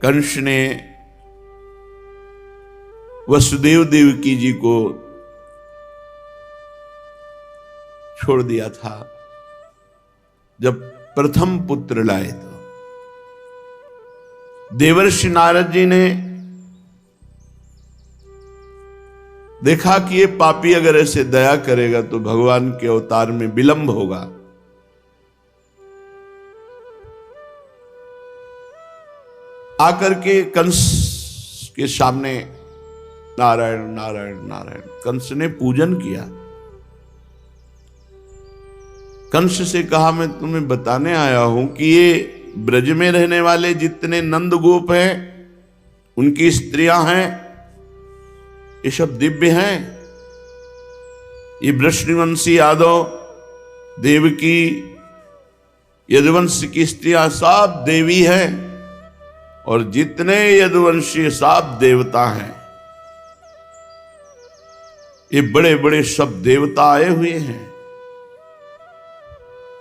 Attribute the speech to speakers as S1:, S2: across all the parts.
S1: कंस ने वसुदेव देवकी जी को छोड़ दिया था जब प्रथम पुत्र लाए। तो देवर्षि नारद जी ने देखा कि ये पापी अगर ऐसे दया करेगा तो भगवान के अवतार में विलंब होगा। आकर के कंस के सामने नारायण नारायण नारायण कंस ने पूजन किया। कंस से कहा, मैं तुम्हें बताने आया हूं कि ये ब्रज में रहने वाले जितने नंद गोप हैं, उनकी स्त्रियां हैं, ये सब दिव्य हैं। ये वृष्णिवंशी यादव, देवकी, यदुवंश की स्त्रियां सब देवी हैं और जितने यदुवंशी सब देवता हैं। ये बड़े बड़े सब देवता आए हुए हैं।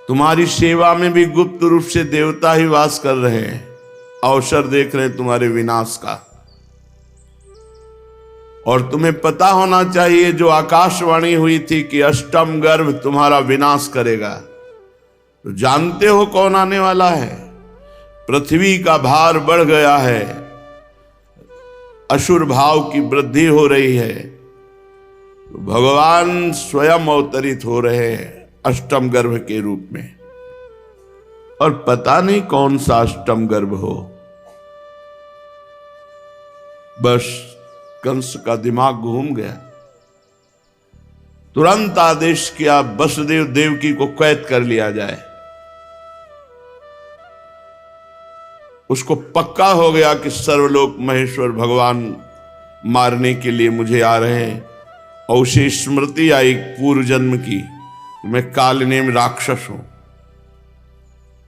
S1: तुम्हारी सेवा में भी गुप्त रूप से देवता ही वास कर रहे हैं, अवसर देख रहे हैं तुम्हारे विनाश का। और तुम्हें पता होना चाहिए जो आकाशवाणी हुई थी कि अष्टम गर्भ तुम्हारा विनाश करेगा, तो जानते हो कौन आने वाला है। पृथ्वी का भार बढ़ गया है, असुर भाव की वृद्धि हो रही है, तो भगवान स्वयं अवतरित हो रहे हैं अष्टम गर्भ के रूप में। और पता नहीं कौन सा अष्टम गर्भ हो। बस कंस का दिमाग घूम गया। तुरंत आदेश किया वसुदेव देवकी को कैद कर लिया जाए। उसको पक्का हो गया कि सर्वलोक महेश्वर भगवान मारने के लिए मुझे आ रहे हैं। और उसे स्मृति आई पूर्व जन्म की, मैं कालनेम राक्षस हूं,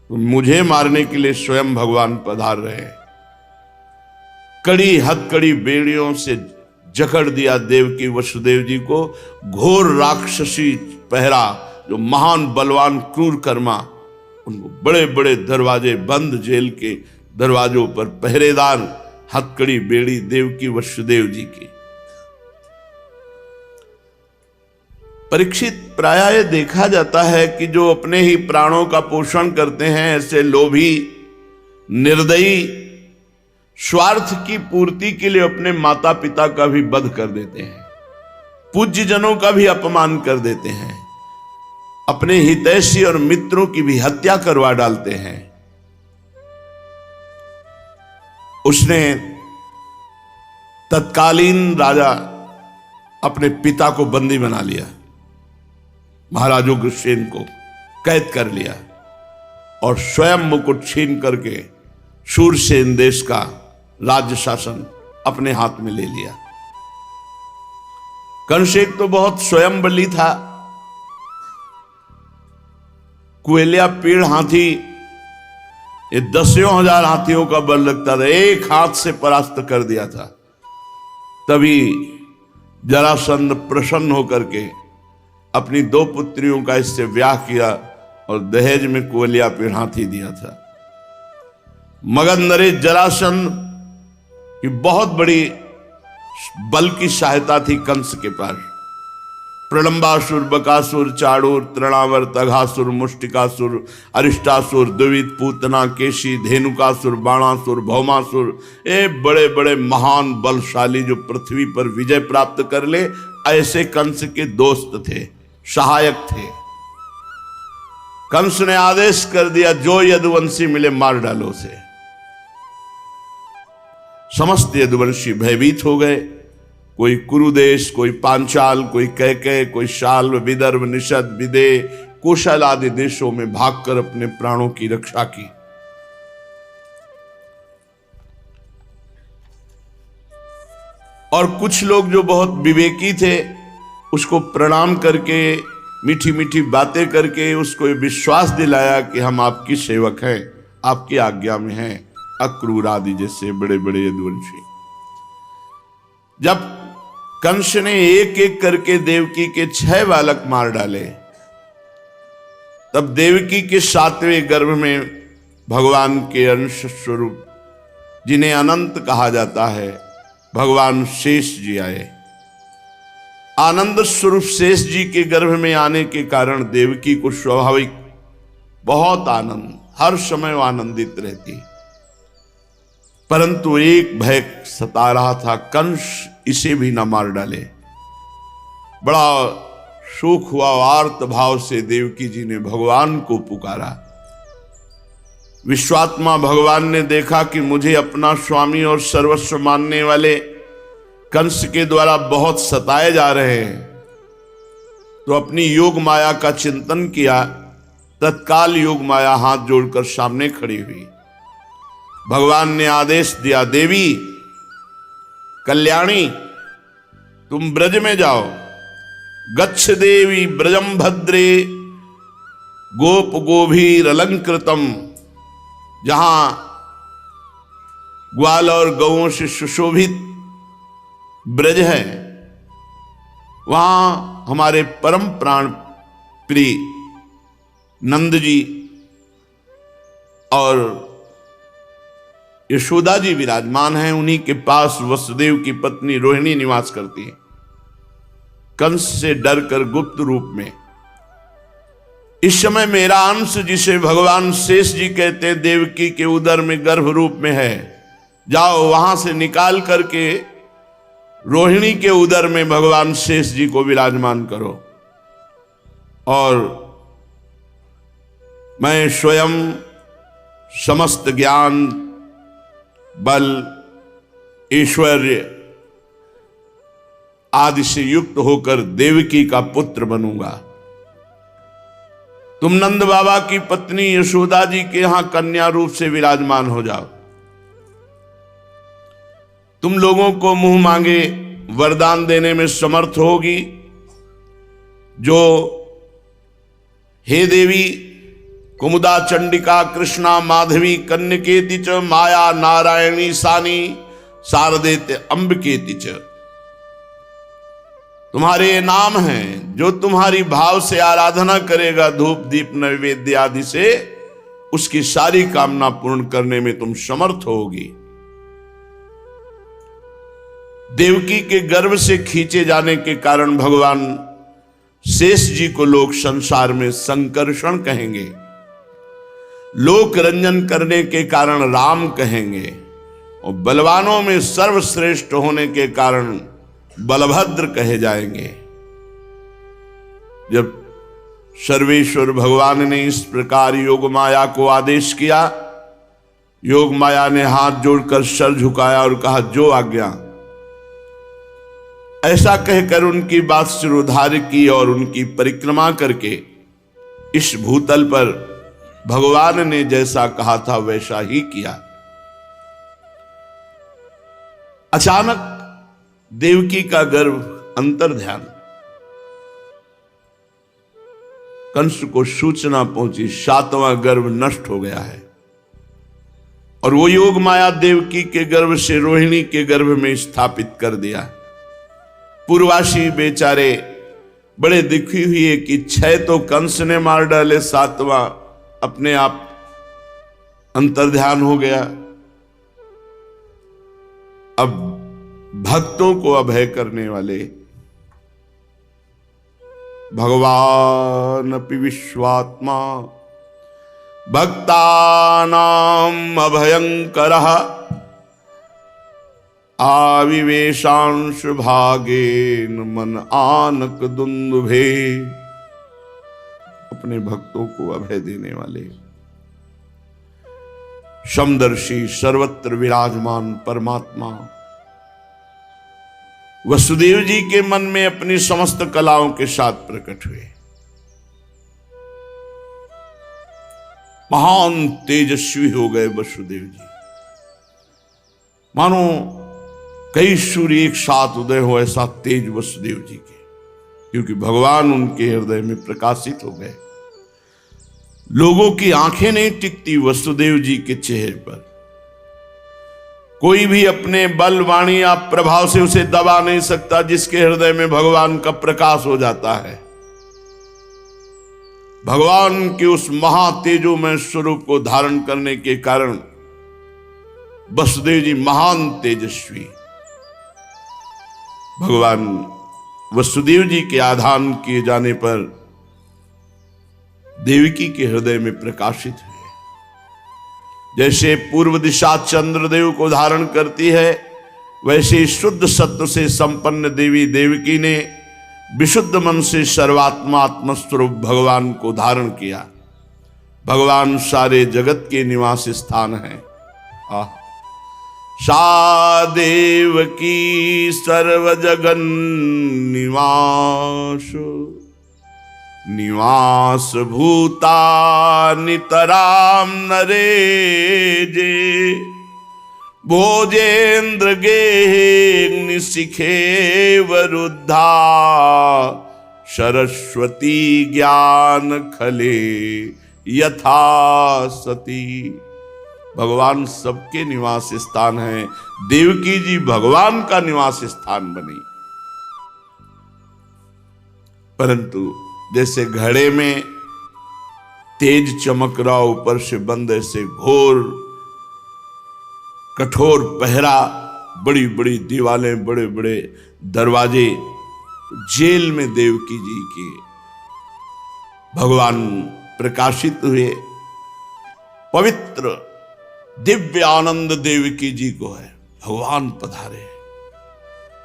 S1: तो मुझे मारने के लिए स्वयं भगवान पधार रहे हैं। कड़ी हथकड़ी बेड़ियों से जकड़ दिया देवकी वसुदेव जी को। घोर राक्षसी पहरा, जो महान बलवान क्रूर कर्मा, उनको बड़े बड़े दरवाजे बंद जेल के दरवाजों पर पहरेदार, हथकड़ी बेड़ी देवकी वसुदेव जी की। परीक्षित, प्रायः देखा जाता है कि जो अपने ही प्राणों का पोषण करते हैं, ऐसे लोभी, निर्दयी, स्वार्थ की पूर्ति के लिए अपने माता पिता का भी वध कर देते हैं, पूज्य जनों का भी अपमान कर देते हैं, अपने हितैषी और मित्रों की भी हत्या करवा डालते हैं। उसने तत्कालीन राजा अपने पिता को बंदी बना लिया, महाराज उग्रसेन को कैद कर लिया और स्वयं मुकुट छीन करके शूरसेन देश का राज्य शासन अपने हाथ में ले लिया। कंस एक तो बहुत स्वयं बली था। कुएलिया पेड़ हाथी, ये 10,000 हाथियों का बल लगता था, एक हाथ से परास्त कर दिया था। तभी जरासंध प्रसन्न होकर के अपनी 2 पुत्रियों का इससे ब्याह किया और दहेज में कुएलिया पेड़ हाथी दिया था। मगध नरेश जरासंध की बहुत बड़ी बल की सहायता थी कंस के पास। प्रलंबासुर, बकासुर, चाणूर, तृणावर, तघासुर, मुष्टिकासुर, अरिष्टासुर, द्विविद, पूतना, केशी, धेनुकासुर, बाणासुर, भौमासुर, ये बड़े बड़े महान बलशाली जो पृथ्वी पर विजय प्राप्त कर ले, ऐसे कंस के दोस्त थे, सहायक थे। कंस ने आदेश कर दिया, जो यदुवंशी मिले मार डालो उसे। समस्त यदुवंशी भयभीत हो गए। कोई कुरुदेश, कोई पांचाल, कोई कैकेय, कोई शाल्व, विदर्भ, निषद, विदेह, कौशल आदि देशों में भागकर अपने प्राणों की रक्षा की। और कुछ लोग जो बहुत विवेकी थे, उसको प्रणाम करके, मीठी मीठी बातें करके उसको विश्वास दिलाया कि हम आपकी सेवक हैं, आपकी आज्ञा में हैं। अक्रूर आदि जैसे बड़े बड़े यदुवंशी। जब कंस ने एक एक करके देवकी के 6 बालक मार डाले, तब देवकी के 7वें गर्भ में भगवान के अंश स्वरूप जिन्हें अनंत कहा जाता है, भगवान शेष जी आए। आनंद स्वरूप शेष जी के गर्भ में आने के कारण देवकी को स्वाभाविक बहुत आनंद, हर समय वो आनंदित रहती। परंतु एक भय सता रहा था, कंस इसे भी न मार डाले। बड़ा शोक हुआ, आर्त भाव से देवकी जी ने भगवान को पुकारा। विश्वात्मा भगवान ने देखा कि मुझे अपना स्वामी और सर्वस्व मानने वाले कंस के द्वारा बहुत सताए जा रहे हैं, तो अपनी योग माया का चिंतन किया। तत्काल योग माया हाथ जोड़कर सामने खड़ी हुई। भगवान ने आदेश दिया, देवी कल्याणी तुम ब्रज में जाओ। गच्छ देवी ब्रजम भद्रे गोप गोभीर अलंकृतम। जहां ग्वाल और गौओं से सुशोभित ब्रज है, वहां हमारे परम प्राण प्रिय नंद जी और यशोदा जी विराजमान हैं। उन्हीं के पास वसुदेव की पत्नी रोहिणी निवास करती है। कंस से डरकर गुप्त रूप में इस समय मेरा अंश, जिसे भगवान शेष जी कहते हैं, देवकी के उदर में गर्भ रूप में है। जाओ वहां से निकाल करके रोहिणी के उदर में भगवान शेष जी को विराजमान करो, और मैं स्वयं समस्त ज्ञान बल ऐश्वर्य आदि से युक्त होकर देवकी का पुत्र बनूंगा। तुम नंद बाबा की पत्नी यशोदा जी के यहां कन्या रूप से विराजमान हो जाओ। तुम लोगों को मुंह मांगे वरदान देने में समर्थ होगी, जो हे देवी कुमुदा चंडिका कृष्णा माधवी कन्यकेति च माया नारायणी सानी शारदेत अंबिकेति च। तुम्हारे नाम हैं, जो तुम्हारी भाव से आराधना करेगा धूप दीप नैवेद्य आदि से, उसकी सारी कामना पूर्ण करने में तुम समर्थ होगी। देवकी के गर्भ से खींचे जाने के कारण भगवान शेष जी को लोग संसार में संकर्षण कहेंगे, लोक रंजन करने के कारण राम कहेंगे, और बलवानों में सर्वश्रेष्ठ होने के कारण बलभद्र कहे जाएंगे। जब सर्वेश्वर भगवान ने इस प्रकार योग माया को आदेश किया, योग माया ने हाथ जोड़कर सर झुकाया और कहा, जो आज्ञा। ऐसा कहकर उनकी बात सिरोधार्य की और उनकी परिक्रमा करके इस भूतल पर भगवान ने जैसा कहा था वैसा ही किया। अचानक देवकी का गर्भ अंतर ध्यान, कंस को सूचना पहुंची, 7वां गर्भ नष्ट हो गया है, और वो योग माया देवकी के गर्भ से रोहिणी के गर्भ में स्थापित कर दिया। पूर्वासी बेचारे बड़े दुखी हुए कि 6 तो कंस ने मार डाले, 7वां अपने आप अंतर्ध्यान हो गया। अब भक्तों को अभय करने वाले भगवान अपि विश्वात्मा भक्तानां अभयंकरः आविवेशांश भागेन मन आनक दुंदुभे। अपने भक्तों को अभय देने वाले समदर्शी सर्वत्र विराजमान परमात्मा वसुदेव जी के मन में अपनी समस्त कलाओं के साथ प्रकट हुए। महान तेजस्वी हो गए वसुदेव जी, मानो कई सूर्य एक साथ उदय हो, ऐसा तेज वसुदेव जी के, क्योंकि भगवान उनके हृदय में प्रकाशित हो गए। लोगों की आंखें नहीं टिकती वसुदेव जी के चेहरे पर। कोई भी अपने बल वाणी या प्रभाव से उसे दबा नहीं सकता, जिसके हृदय में भगवान का प्रकाश हो जाता है। भगवान के उस महातेजोमय स्वरूप को धारण करने के कारण वसुदेव जी महान तेजस्वी। भगवान वसुदेव जी के आधान किए जाने पर देवकी के हृदय में प्रकाशित हुए। जैसे पूर्व दिशा चंद्रदेव को धारण करती है, वैसे शुद्ध सत्व से संपन्न देवी देवकी ने विशुद्ध मन से सर्वात्मा आत्मस्वरूप भगवान को धारण किया। भगवान सारे जगत के निवास स्थान है। सा देवकी सर्व जगन निवास, निवास भूता नितराम नरे जे, भोजेन्द्र गे शिखे वरुद्धा, सरस्वती ज्ञान खले यथा सती। भगवान सबके निवास स्थान है। देवकी जी भगवान का निवास स्थान बनी। परंतु जैसे घड़े में तेज चमक रहा, ऊपर से बंद, ऐसे घोर कठोर पहरा, बड़ी बड़ी दीवारें, बड़े बड़े दरवाजे, जेल में देवकी जी के भगवान प्रकाशित हुए। पवित्र दिव्य आनंद देवकी जी को है। भगवान पधारे।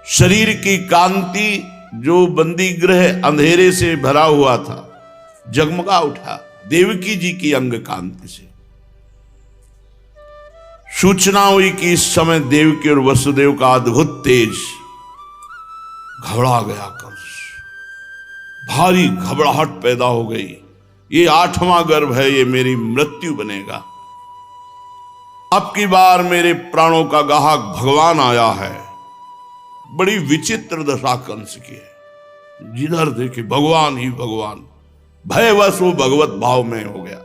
S1: शरीर की कांति जो बंदी गृह अंधेरे से भरा हुआ था, जगमगा उठा देवकी जी की अंग कांति से। सूचना हुई कि इस समय देवकी और वसुदेव का अद्भुत तेज। घबरा गया कंस, भारी घबराहट पैदा हो गई। ये 8वां गर्भ है, ये मेरी मृत्यु बनेगा। अब की बार मेरे प्राणों का गाहक भगवान आया है। बड़ी विचित्र दशा कंस की है। जिधर देखे भगवान ही भगवान, भयवश वो भगवत भाव में हो गया।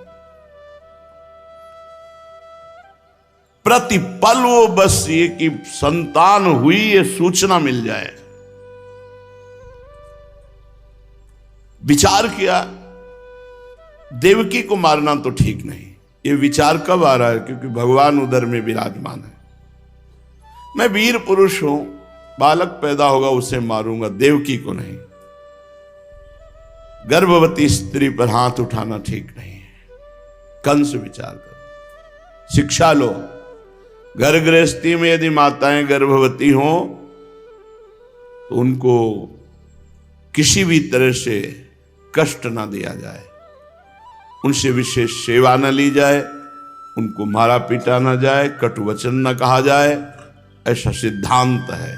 S1: प्रतिपल वो बस ये कि संतान हुई ये सूचना मिल जाए। विचार किया देवकी को मारना तो ठीक नहीं। ये विचार कब आ रहा है? क्योंकि भगवान उदर में विराजमान है। मैं वीर पुरुष हूं, बालक पैदा होगा उसे मारूंगा, देवकी को नहीं। गर्भवती स्त्री पर हाथ उठाना ठीक नहीं है। कंस विचार करो, शिक्षा लो। घर गृहस्थी में यदि माताएं गर्भवती हों तो उनको किसी भी तरह से कष्ट ना दिया जाए, उनसे विशेष सेवा न ली जाए, उनको मारा पीटा न जाए, कटु वचन न कहा जाए, ऐसा सिद्धांत है।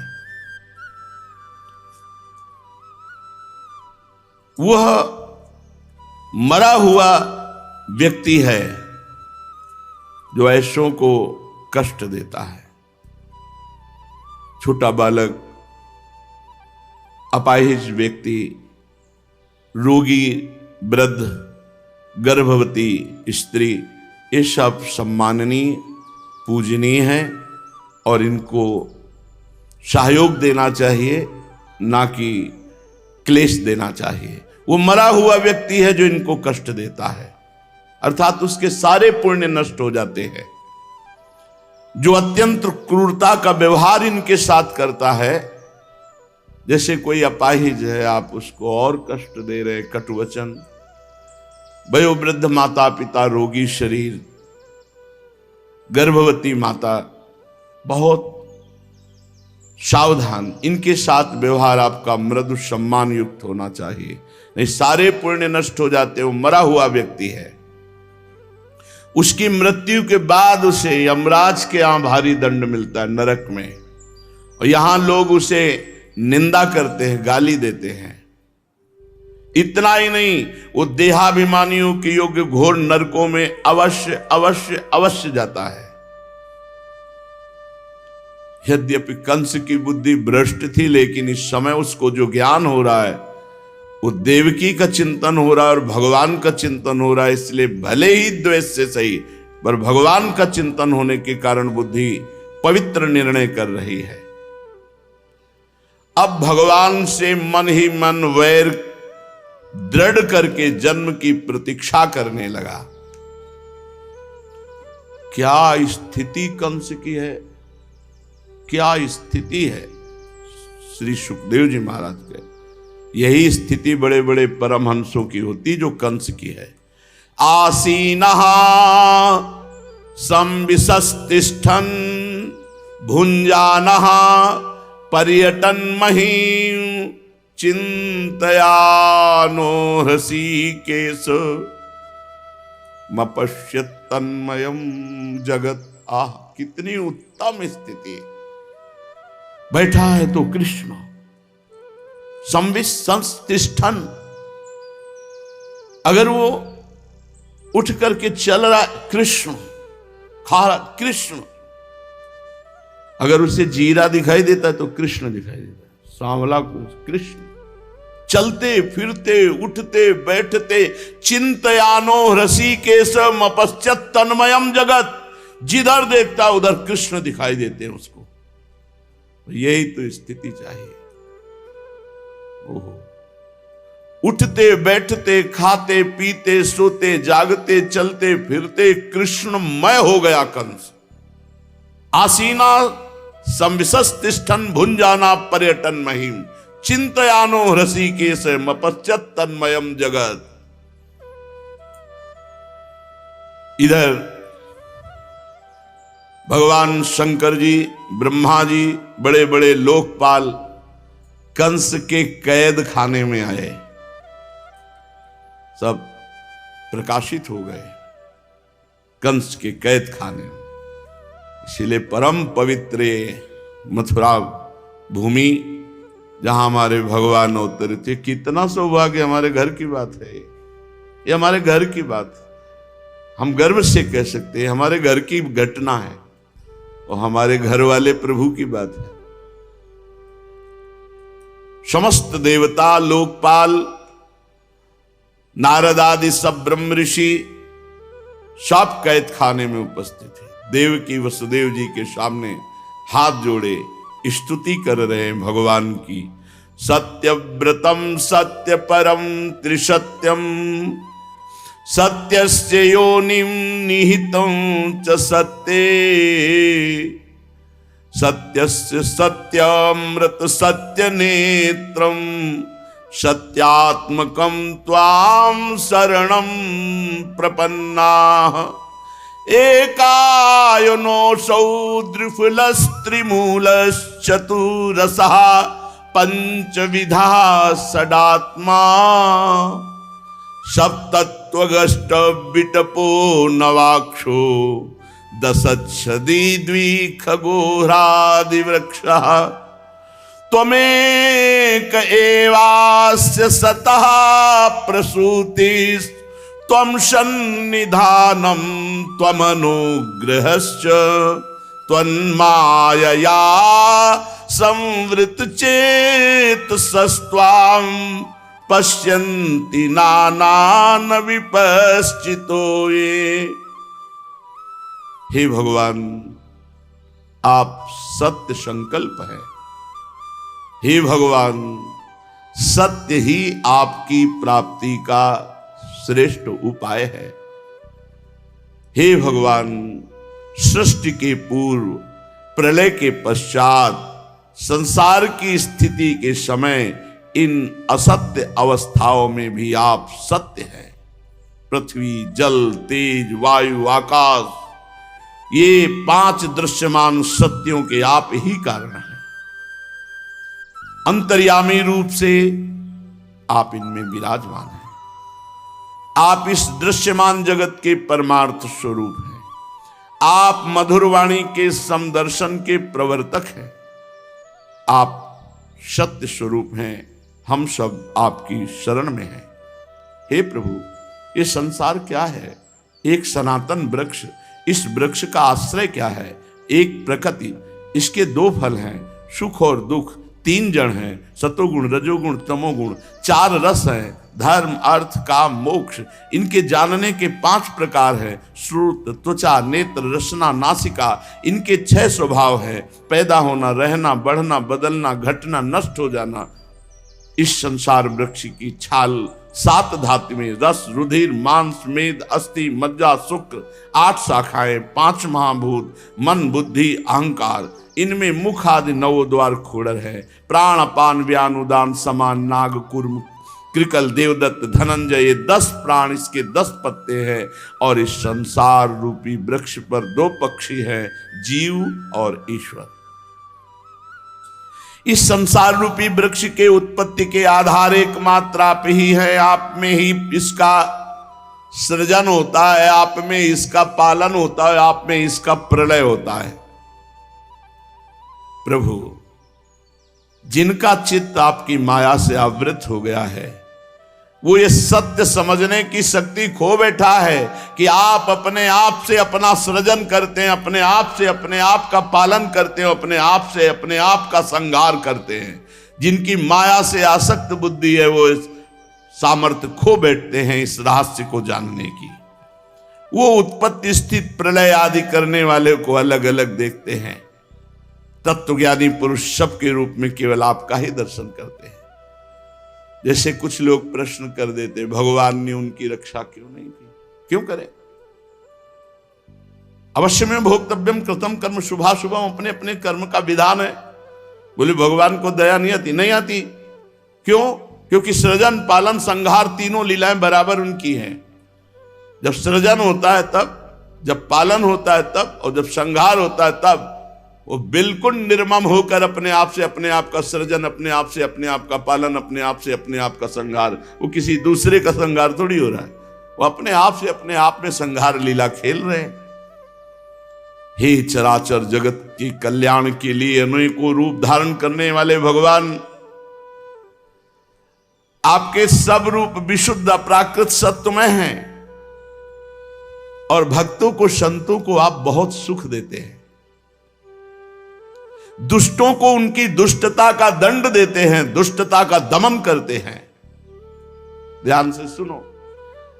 S1: वह मरा हुआ व्यक्ति है जो ऐसों को कष्ट देता है। छोटा बालक, अपाहिज व्यक्ति, रोगी, वृद्ध, गर्भवती स्त्री, ये सब सम्माननीय, पूजनीय हैं और इनको सहयोग देना चाहिए, ना कि क्लेश देना चाहिए। वो मरा हुआ व्यक्ति है जो इनको कष्ट देता है, अर्थात उसके सारे पुण्य नष्ट हो जाते हैं। जो अत्यंत क्रूरता का व्यवहार इनके साथ करता है, जैसे कोई अपाहिज है, आप उसको और कष्ट दे रहे, कटुवचन। वयोवृद्ध माता पिता, रोगी शरीर, गर्भवती माता, बहुत सावधान। इनके साथ व्यवहार आपका मृदु सम्मान युक्त होना चाहिए, नहीं सारे पुण्य नष्ट हो जाते। वो मरा हुआ व्यक्ति है, उसकी मृत्यु के बाद उसे यमराज के यहां भारी दंड मिलता है नरक में, और यहां लोग उसे निंदा करते हैं, गाली देते हैं। इतना ही नहीं, वो देहाभिमानियों के योग्य घोर नरकों में अवश्य अवश्य अवश्य जाता है। यद्यपि कंस की बुद्धि भ्रष्ट थी, लेकिन इस समय उसको जो ज्ञान हो रहा है वो देवकी का चिंतन हो रहा है और भगवान का चिंतन हो रहा है। इसलिए भले ही द्वेष से सही, पर भगवान का चिंतन होने के कारण बुद्धि पवित्र निर्णय कर रही है। अब भगवान से मन ही मन वैर दृढ़ करके जन्म की प्रतीक्षा करने लगा। क्या स्थिति कंस की है, क्या स्थिति है श्री सुखदेव जी महाराज के। यही स्थिति बड़े बड़े परमहंसों की होती जो कंस की है। आसीनः संविशस्तिष्ठन् भुञ्जानः पर्यटन् महीं चिन्तयानो हृषीकेश मपश्यत् तन्मयम् जगत। आह, कितनी उत्तम स्थिति। बैठा है तो कृष्ण, संविशस्तिष्ठन्, अगर वो उठ करके चल रहा कृष्ण, खा रहा कृष्ण, अगर उसे जीरा दिखाई देता है तो कृष्ण दिखाई देता है, सांवला कुछ कृष्ण। चलते फिरते उठते बैठते चिंतयानो ऋषिकेश मपश्यत् तन्मयम् जगत, जिधर देखता उधर कृष्ण दिखाई देते हैं उसको। यही तो स्थिति चाहिए। ओहो, उठते बैठते खाते पीते सोते जागते चलते फिरते कृष्णमय हो गया कंस। आसीना संविशस्तिष्ठन् भुञ्जाना पर्यटन महीम चिंतयानो हृषीकेश मपश्यत् तन्मयम् जगत। इधर भगवान शंकर जी, ब्रह्मा जी, बड़े बड़े लोकपाल कंस के कैद खाने में आए, सब प्रकाशित हो गए कंस के कैद खाने में। इसलिए परम पवित्र मथुरा भूमि जहां हमारे भगवान अवतरे थे, कितना सौभाग्य, हमारे घर की बात है ये, हमारे घर की बात हम गर्व से कह सकते हैं, हमारे घर की घटना है और हमारे घर वाले प्रभु की बात है। समस्त देवता लोकपाल नारद आदि सब ब्रह्म ऋषि सब कैद खाने में उपस्थित थे। देवकी वसुदेव जी के सामने हाथ जोड़े स्तुति कर रहे हैं भगवान की। सत्यव्रतम सत्य परम त्रिसत्यम सत्यस्य योनिम निहितं च सत्ये सत्यस्य सत्यामृत सत्य नेत्रम सत्यात्मकं त्वां शरणं प्रपन्नाः। एकायनोऽसौ द्विफलस्त्रिमूलश्चतुरसः पंचविधा षडात्मा सप्तत्वगष्ट विटपो नवाक्षो दशच्छदी द्विखगोरादिवृक्षः त्वमेक एवास्य सतः प्रसूतिस् त्वं सन्निधानं त्वमनुग्रहश्च त्वन्मायया संवृत चेतसस्त्वां पश्यन्ति नानान विपश्चितो ये। हे भगवान, आप सत्य संकल्प हैं। हे भगवान, सत्य ही आपकी प्राप्ति का श्रेष्ठ उपाय है। हे भगवान, सृष्टि के पूर्व प्रलय के पश्चात संसार की स्थिति के समय इन असत्य अवस्थाओं में भी आप सत्य हैं। पृथ्वी, जल, तेज, वायु, आकाश, ये पांच दृश्यमान सत्यों के आप ही कारण हैं। अंतर्यामी रूप से आप इनमें विराजमान हैं। आप इस दृश्यमान जगत के परमार्थ स्वरूप हैं। आप मधुरवाणी के समदर्शन के प्रवर्तक हैं। आप सत्य स्वरूप हैं। हम सब आपकी शरण में हैं। हे प्रभु, ये संसार क्या है? एक सनातन वृक्ष। इस वृक्ष का आश्रय क्या है? एक प्रकृति। इसके दो फल हैं, सुख और दुख। तीन जड़ हैं, सतोगुण, रजोगुण, तमोगुण। चार रस हैं, धर्म, अर्थ, काम, मोक्ष। इनके जानने के 5 प्रकार हैं, श्रुत, त्वचा, नेत्र, रसना, नासिका। इनके 6 स्वभाव हैं, पैदा होना, रहना, बढ़ना, बदलना, घटना, नष्ट हो जाना। इस संसार वृक्ष की छाल 7 धातुएं, रस, रुधिर, मांस, मेद, अस्थि, मज्जा, शुक्र, 8 शाखाएं, 5 महाभूत, मन, बुद्धि, अहंकार, इनमें मुख आदि 9 द्वार खोड़र है। प्राण, अपान, व्यान, उदान, समान, नाग, कुर्म, कृकल, देवदत्त, धनंजय, ये 10 प्राण, इसके 10 पत्ते हैं। और इस संसार रूपी वृक्ष पर 2 पक्षी हैं, जीव और ईश्वर। इस संसार रूपी वृक्ष के उत्पत्ति के आधार एकमात्र आप ही है। आप में ही इसका सृजन होता है, आप में इसका पालन होता है, आप में इसका प्रलय होता है। प्रभु, जिनका चित्त आपकी माया से आवृत हो गया है, वो ये सत्य समझने की शक्ति खो बैठा है कि आप अपने आप से अपना सृजन करते हैं, अपने आप से अपने आप का पालन करते हैं, अपने आप से अपने आप का संहार करते हैं। जिनकी माया से आसक्त बुद्धि है, वो इस सामर्थ्य खो बैठते हैं इस रहस्य को जानने की। वो उत्पत्ति, स्थिति, प्रलय आदि करने वाले को अलग अलग देखते हैं। तत्वज्ञानी पुरुष सबके रूप में केवल आपका ही दर्शन करते हैं। जैसे कुछ लोग प्रश्न कर देते, भगवान ने उनकी रक्षा क्यों नहीं की? क्यों करें? अवश्य में भोक्तव्यम कृतम कर्म शुभाशुभम, अपने अपने कर्म का विधान है। बोले भगवान को दया नहीं आती? नहीं आती। क्यों? क्योंकि सृजन, पालन, संहार तीनों लीलाएं बराबर उनकी हैं। जब सृजन होता है तब, जब पालन होता है तब, और जब संहार होता है तब वो बिल्कुल निर्मम होकर अपने आप से अपने आप का सृजन, अपने आप से अपने आप का पालन, अपने आप से अपने आप का संहार। वो किसी दूसरे का संहार थोड़ी हो रहा है, वो अपने आप से अपने आप में संहार लीला खेल रहे हैं। हे चराचर जगत के कल्याण के लिए अनेकों रूप धारण करने वाले भगवान, आपके सब रूप विशुद्ध अपराकृत सत्वमय हैं और भक्तों को, संतों को आप बहुत सुख देते हैं। दुष्टों को उनकी दुष्टता का दंड देते हैं, दुष्टता का दमन करते हैं। ध्यान से सुनो,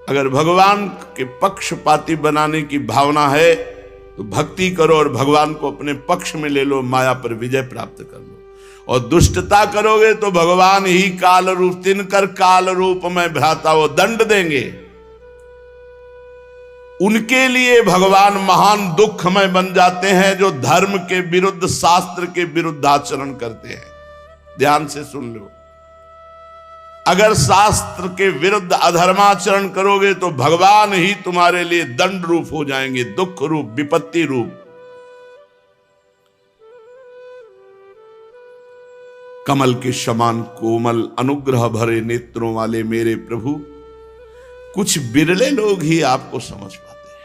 S1: अगर भगवान के पक्षपाती बनाने की भावना है तो भक्ति करो और भगवान को अपने पक्ष में ले लो, माया पर विजय प्राप्त कर लो। और दुष्टता करोगे तो भगवान ही काल रूप, तिनकर काल रूप में भ्राता वो दंड देंगे। उनके लिए भगवान महान दुखमय बन जाते हैं जो धर्म के विरुद्ध, शास्त्र के विरुद्ध आचरण करते हैं। ध्यान से सुन लो, अगर शास्त्र के विरुद्ध अधर्माचरण करोगे तो भगवान ही तुम्हारे लिए दंड रूप हो जाएंगे, दुख रूप, विपत्ति रूप। कमल के समान कोमल अनुग्रह भरे नेत्रों वाले मेरे प्रभु, कुछ बिरले लोग ही आपको समझ पाते हैं।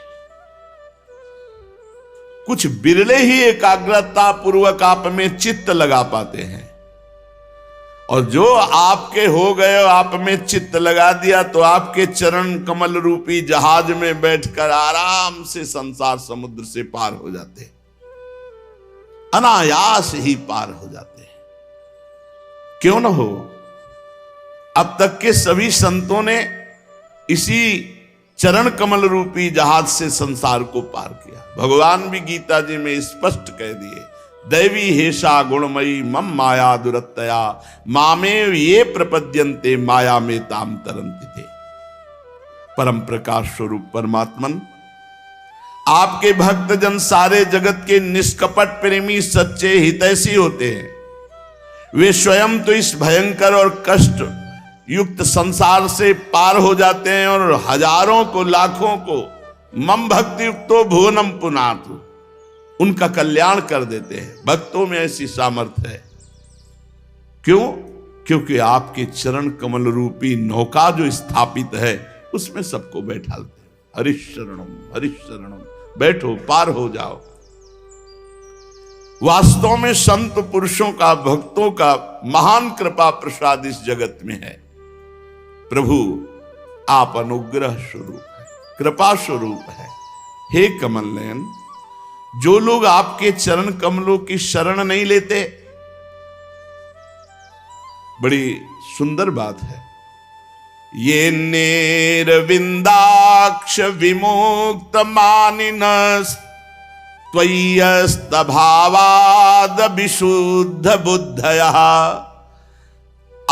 S1: कुछ बिरले ही एकाग्रता पूर्वक आप में चित्त लगा पाते हैं। और जो आपके हो गए, आप में चित्त लगा दिया तो आपके चरण कमल रूपी जहाज में बैठकर आराम से संसार समुद्र से पार हो जाते हैं, अनायास ही पार हो जाते हैं। क्यों न हो, अब तक के सभी संतों ने इसी चरण कमल रूपी जहाज से संसार को पार किया। भगवान भी गीता जी में स्पष्ट कह दिए, दैवी हेषा गुणमयी मम माया दुरत्तया मामेव ये प्रपद्यन्ते माया में ताम तरन्ति थे। परम प्रकाश स्वरूप परमात्मन, आपके भक्त जन सारे जगत के निष्कपट प्रेमी, सच्चे हितैषी होते हैं। वे स्वयं तो इस भयंकर और कष्ट युक्त संसार से पार हो जाते हैं और हजारों को, लाखों को मम भक्ति युक्तो भुवनम पुनातु, उनका कल्याण कर देते हैं। भक्तों में ऐसी सामर्थ्य है। क्यों? क्योंकि आपके चरण कमल रूपी नौका जो स्थापित है उसमें सबको बैठालते हैं। हरिशरणम हरिशरणम, बैठो, पार हो जाओ। वास्तव में संत पुरुषों का, भक्तों का महान कृपा प्रसाद इस जगत में है। प्रभु, आप अनुग्रह स्वरूप है, कृपा स्वरूप है। हे कमल नयन, जो लोग आपके चरण कमलों की शरण नहीं लेते, बड़ी सुंदर बात है, ये नेरविंदाक्ष विमुक्त मानिनस त्वय्यस्तभावाद विशुद्ध बुद्धयः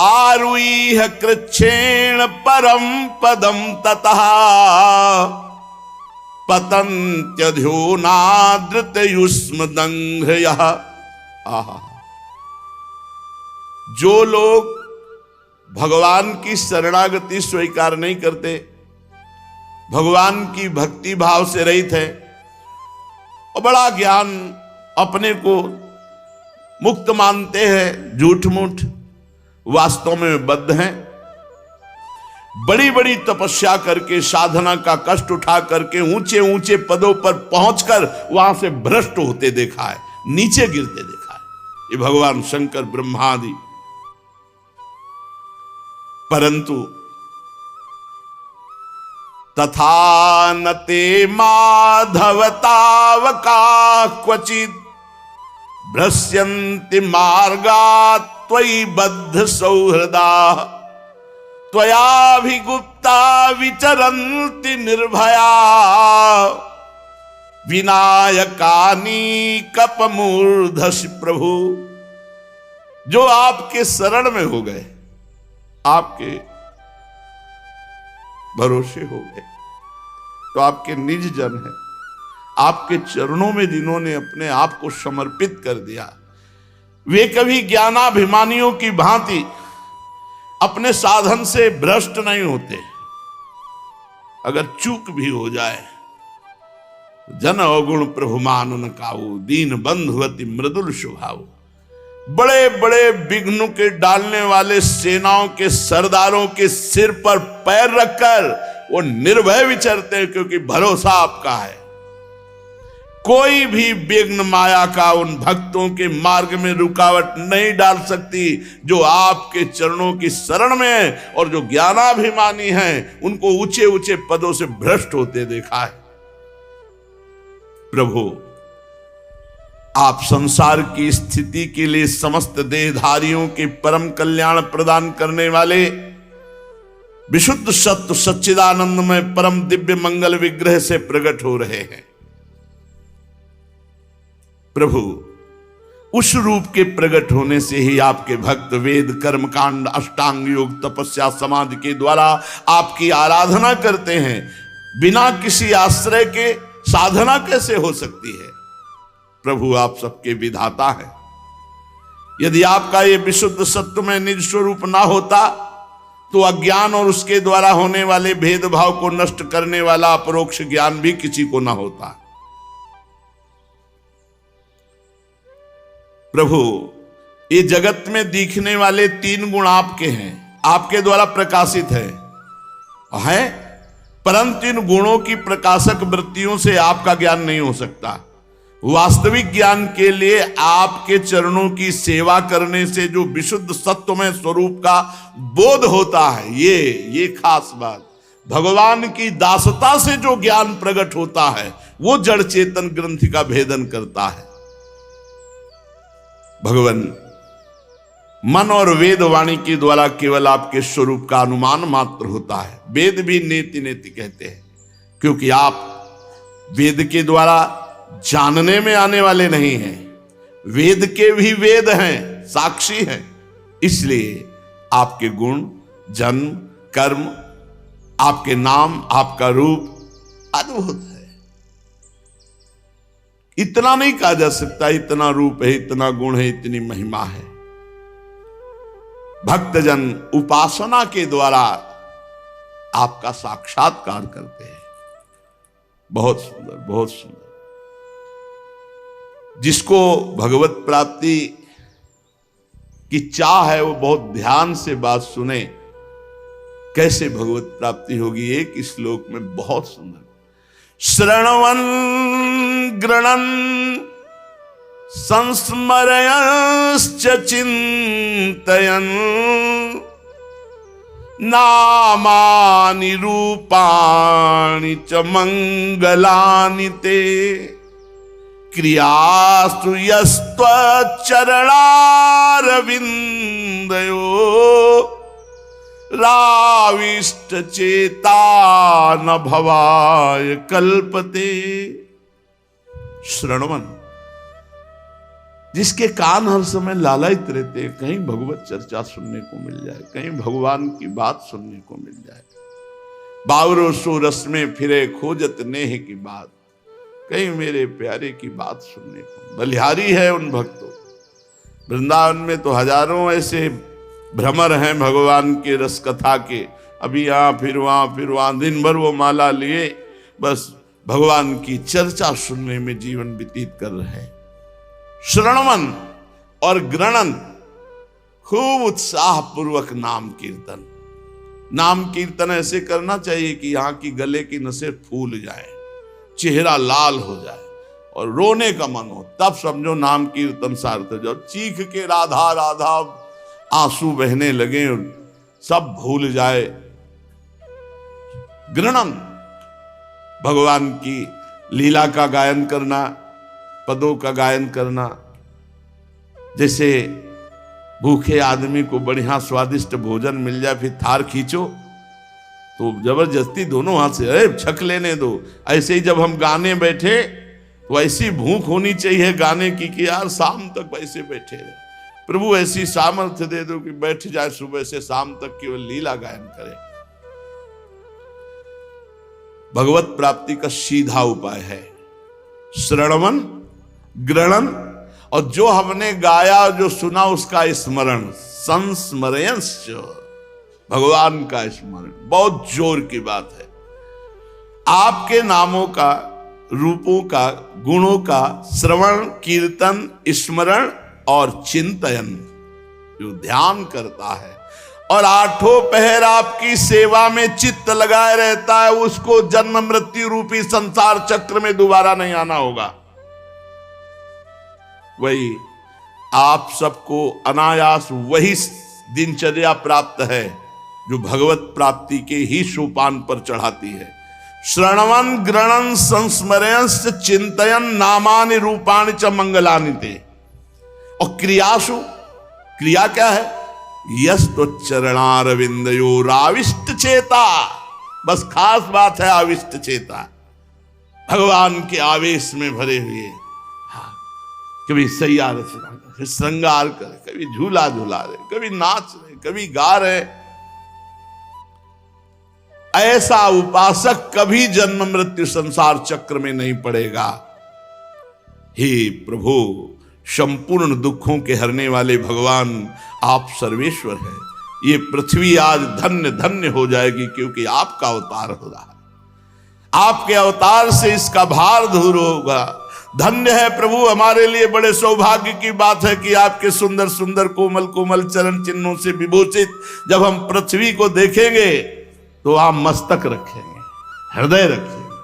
S1: आरुह्य कृच्छेण परम पदम ततः पतन्त्यध्योनादृतयुष्मदंघ्रयः। आहा, जो लोग भगवान की शरणागति स्वीकार नहीं करते, भगवान की भक्ति भाव से रहित है और बड़ा ज्ञान अपने को मुक्त मानते हैं, झूठ मूठ, वास्तव में बद्ध हैं। बड़ी बड़ी तपस्या करके, साधना का कष्ट उठा करके ऊंचे ऊंचे पदों पर पहुंचकर वहां से भ्रष्ट होते देखा है, नीचे गिरते देखा है ये भगवान शंकर ब्रह्मादि। परंतु तथा न ते माधवतावका क्वचित् भ्रश्यन्ति मार्गात् त्वयि बद्ध सौहृदा त्वयाभिगुप्ता विचरन्ति निर्भया विनायकानि कपमूर्धसि प्रभु। जो आपके शरण में हो गए, आपके भरोसे हो गए, तो आपके निज जन हैं, आपके चरणों में जिन्होंने अपने आप को समर्पित कर दिया, वे कभी ज्ञानाभिमानियों की भांति अपने साधन से भ्रष्ट नहीं होते। अगर चूक भी हो जाए, जन अवगुण प्रभु मानन काऊ, दीन बंधुवती मृदुल स्वभाव। बड़े बड़े विघ्न के डालने वाले सेनाओं के सरदारों के सिर पर पैर रखकर वो निर्भय विचरते हैं, क्योंकि भरोसा आपका है। कोई भी विघ्न माया का उन भक्तों के मार्ग में रुकावट नहीं डाल सकती जो आपके चरणों की शरण में है। और जो ज्ञानाभिमानी हैं उनको ऊंचे ऊंचे पदों से भ्रष्ट होते देखा है। प्रभु, आप संसार की स्थिति के लिए समस्त देहधारियों के परम कल्याण प्रदान करने वाले विशुद्ध सत्य सच्चिदानंदमय परम दिव्य मंगल विग्रह से प्रकट हो रहे हैं। प्रभु, उस रूप के प्रकट होने से ही आपके भक्त वेद कर्म कांड अष्टांग योग तपस्या समाधि के द्वारा आपकी आराधना करते हैं। बिना किसी आश्रय के साधना कैसे हो सकती है? प्रभु, आप सबके विधाता हैं। यदि आपका ये विशुद्ध सत्य में निज स्वरूप ना होता तो अज्ञान और उसके द्वारा होने वाले भेदभाव को नष्ट करने वाला अपरोक्ष ज्ञान भी किसी को ना होता। प्रभु, ये जगत में दिखने वाले तीन गुण आपके हैं, आपके द्वारा प्रकाशित है, परंतु इन गुणों की प्रकाशक वृत्तियों से आपका ज्ञान नहीं हो सकता। वास्तविक ज्ञान के लिए आपके चरणों की सेवा करने से जो विशुद्ध सत्वमय स्वरूप का बोध होता है, ये खास बात। भगवान की दासता से जो ज्ञान प्रकट होता है वो जड़ चेतन ग्रंथि का भेदन करता है। भगवान मन और वेद वाणी के द्वारा केवल आपके स्वरूप का अनुमान मात्र होता है। वेद भी नेति नेति कहते हैं, क्योंकि आप वेद के द्वारा जानने में आने वाले नहीं हैं, वेद के भी वेद हैं, साक्षी हैं। इसलिए आपके गुण, जन्म, कर्म, आपके नाम, आपका रूप अद्भुत है। इतना नहीं कहा जा सकता, इतना रूप है, इतना गुण है, इतनी महिमा है। भक्तजन उपासना के द्वारा आपका साक्षात्कार करते हैं। बहुत सुंदर, बहुत सुंदर। जिसको भगवत प्राप्ति की चाह है वो बहुत ध्यान से बात सुने, कैसे भगवत प्राप्ति होगी। एक श्लोक में बहुत सुंदर, श्रवणं गृणन् संस्मरयश्च चिन्तयन् नामानि रूपाणि च मंगलानि ते क्रियास्तु यस्त्वच्चरणारविन्दयो राविष्ट चेता न भवाय कल्पते। श्रवण, जिसके कान हर समय लालायित रहते हैं, कहीं भगवत चर्चा सुनने को मिल जाए, कहीं भगवान की बात सुनने को मिल जाए। बावरो सो रस में फिरे खोजत नेह की बात, कहीं मेरे प्यारे की बात सुनने को। बलिहारी है उन भक्तों। वृंदावन में तो हजारों ऐसे भ्रमर हैं भगवान के रस कथा के, अभी यहाँ फिर वहां, दिन भर वो माला लिए बस भगवान की चर्चा सुनने में जीवन व्यतीत कर रहे हैं। श्रवणमन और ग्रणन, खूब उत्साह पूर्वक नाम कीर्तन। नाम कीर्तन ऐसे करना चाहिए कि यहाँ की गले की नसें फूल जाए, चेहरा लाल हो जाए और रोने का मन हो, तब समझो नाम कीर्तन सार्थक। जब चीख के राधा राधा आंसू बहने लगे, सब भूल जाए। ग्रणन, भगवान की लीला का गायन करना, पदों का गायन करना। जैसे भूखे आदमी को बढ़िया स्वादिष्ट भोजन मिल जाए, फिर थार खींचो तो जबरदस्ती दोनों हाथ से अरे छक लेने दो। ऐसे ही जब हम गाने बैठे तो ऐसी भूख होनी चाहिए गाने की कि यार शाम तक वैसे बैठे रहे। प्रभु ऐसी सामर्थ्य दे दो कि बैठ जाए सुबह से शाम तक केवल लीला गायन करे। भगवत प्राप्ति का सीधा उपाय है श्रवण, ग्रहण, और जो हमने गाया जो सुना उसका स्मरण, संस्मरणश्च, भगवान का स्मरण। बहुत जोर की बात है। आपके नामों का, रूपों का, गुणों का श्रवण, कीर्तन, स्मरण और चिंतन, जो ध्यान करता है और आठों पहर आपकी सेवा में चित्त लगाए रहता है, उसको जन्म मृत्यु रूपी संसार चक्र में दोबारा नहीं आना होगा। वही आप सबको अनायास वही दिनचर्या प्राप्त है जो भगवत प्राप्ति के ही सोपान पर चढ़ाती है। श्रवणं ग्रहणं संस्मरणश्च चिंतयन् नामानि रूपाणि च मंगलानि ते। और क्रियासु, क्रिया क्या है? यस्तो चरणारविंदयोराविष्ट चेता। बस खास बात है आविष्ट चेता, भगवान के आवेश में भरे हुए। कभी सैया रचना, कभी श्रृंगार करे, कभी झूला झूला रहे, कभी नाच रहे, कभी गा रहे। ऐसा उपासक कभी जन्म मृत्यु संसार चक्र में नहीं पड़ेगा। हे प्रभु, संपूर्ण दुखों के हरने वाले भगवान, आप सर्वेश्वर हैं। ये पृथ्वी आज धन्य धन्य हो जाएगी क्योंकि आपका अवतार हो रहा है। आपके अवतार से इसका भार दूर होगा। धन्य है प्रभु, हमारे लिए बड़े सौभाग्य की बात है कि आपके सुंदर सुंदर कोमल कोमल चरण चिन्हों से विभूषित जब हम पृथ्वी को देखेंगे तो आप मस्तक रखेंगे, हृदय रखेंगे।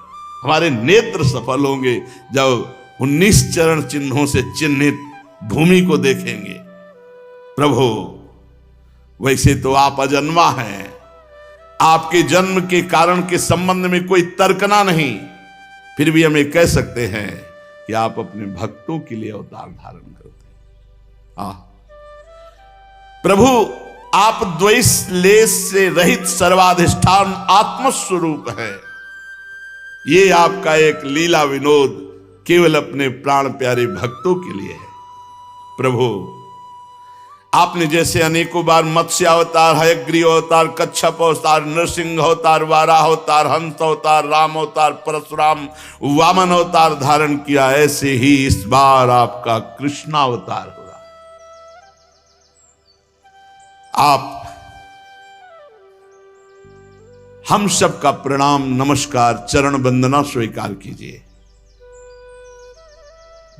S1: हमारे नेत्र सफल होंगे जब 19 चरण चिन्हों से चिन्हित भूमि को देखेंगे। प्रभु, वैसे तो आप अजन्मा हैं, आपके जन्म के कारण के संबंध में कोई तर्कना नहीं, फिर भी हम ये कह सकते हैं कि आप अपने भक्तों के लिए अवतार धारण करते हैं। प्रभु, आप द्वेष लेस से रहित सर्वाधिष्ठान आत्मस्वरूप है। ये आपका एक लीला विनोद केवल अपने प्राण प्यारे भक्तों के लिए है। प्रभु, आपने जैसे अनेकों बार मत्स्य अवतार, हयग्रीव अवतार, कच्छप अवतार, नरसिंह अवतार, वाराह अवतार, हंस अवतार, राम अवतार, परशुराम, वामन अवतार धारण किया, ऐसे ही इस बार आपका कृष्णावतार हो रहा है। आप हम सबका प्रणाम, नमस्कार, चरण वंदना स्वीकार कीजिए।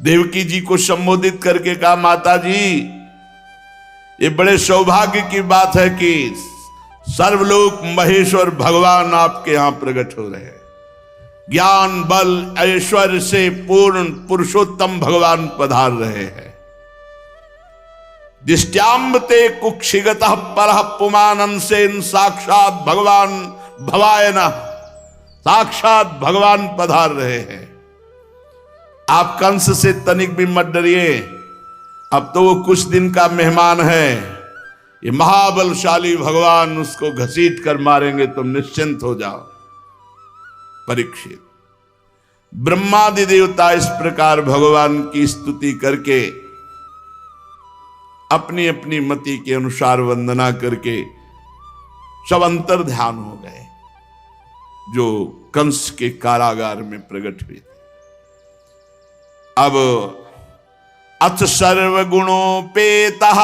S1: देवकी जी को संबोधित करके कहा, माता जी, ये बड़े सौभाग्य की बात है कि सर्वलोक महेश्वर भगवान आपके यहां प्रकट हो रहे हैं। ज्ञान बल ऐश्वर्य से पूर्ण पुरुषोत्तम भगवान पधार रहे हैं। दिष्ट्याम्बते कुक्षिगतः परः पुमानंसेन साक्षात भगवान भवायनः, साक्षात भगवान पधार रहे हैं। आप कंस से तनिक भी मत डरिए, अब तो वो कुछ दिन का मेहमान है। ये महाबलशाली भगवान उसको घसीट कर मारेंगे, तुम निश्चिंत हो जाओ। परीक्षित, ब्रह्मादि देवता इस प्रकार भगवान की स्तुति करके अपनी अपनी मति के अनुसार वंदना करके सब अंतर ध्यान हो गए जो कंस के कारागार में प्रकट हुए थे। अब अथ सर्वगुणोपेतः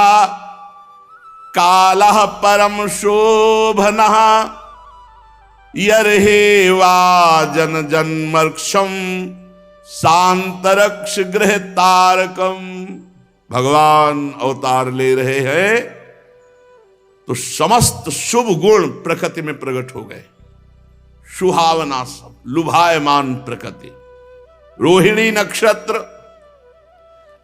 S1: कालः परम शोभनः यर्हेवा जन जन्मर्क्षम शांतरक्ष गृह तारकम। भगवान अवतार ले रहे हैं तो समस्त शुभ गुण प्रकृति में प्रकट हो गए। सुहावना सब लुभायमान प्रकृति, रोहिणी नक्षत्र,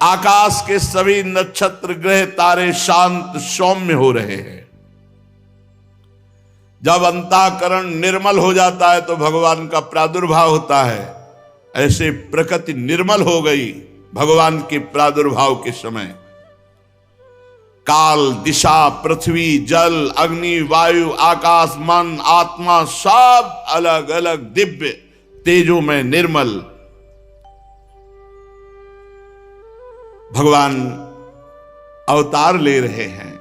S1: आकाश के सभी नक्षत्र ग्रह तारे शांत सौम्य हो रहे हैं। जब अंतःकरण निर्मल हो जाता है तो भगवान का प्रादुर्भाव होता है। ऐसे प्रकृति निर्मल हो गई भगवान के प्रादुर्भाव के समय। काल, दिशा, पृथ्वी, जल, अग्नि, वायु, आकाश, मन, आत्मा सब अलग अलग दिव्य तेजों में निर्मल भगवान अवतार ले रहे हैं।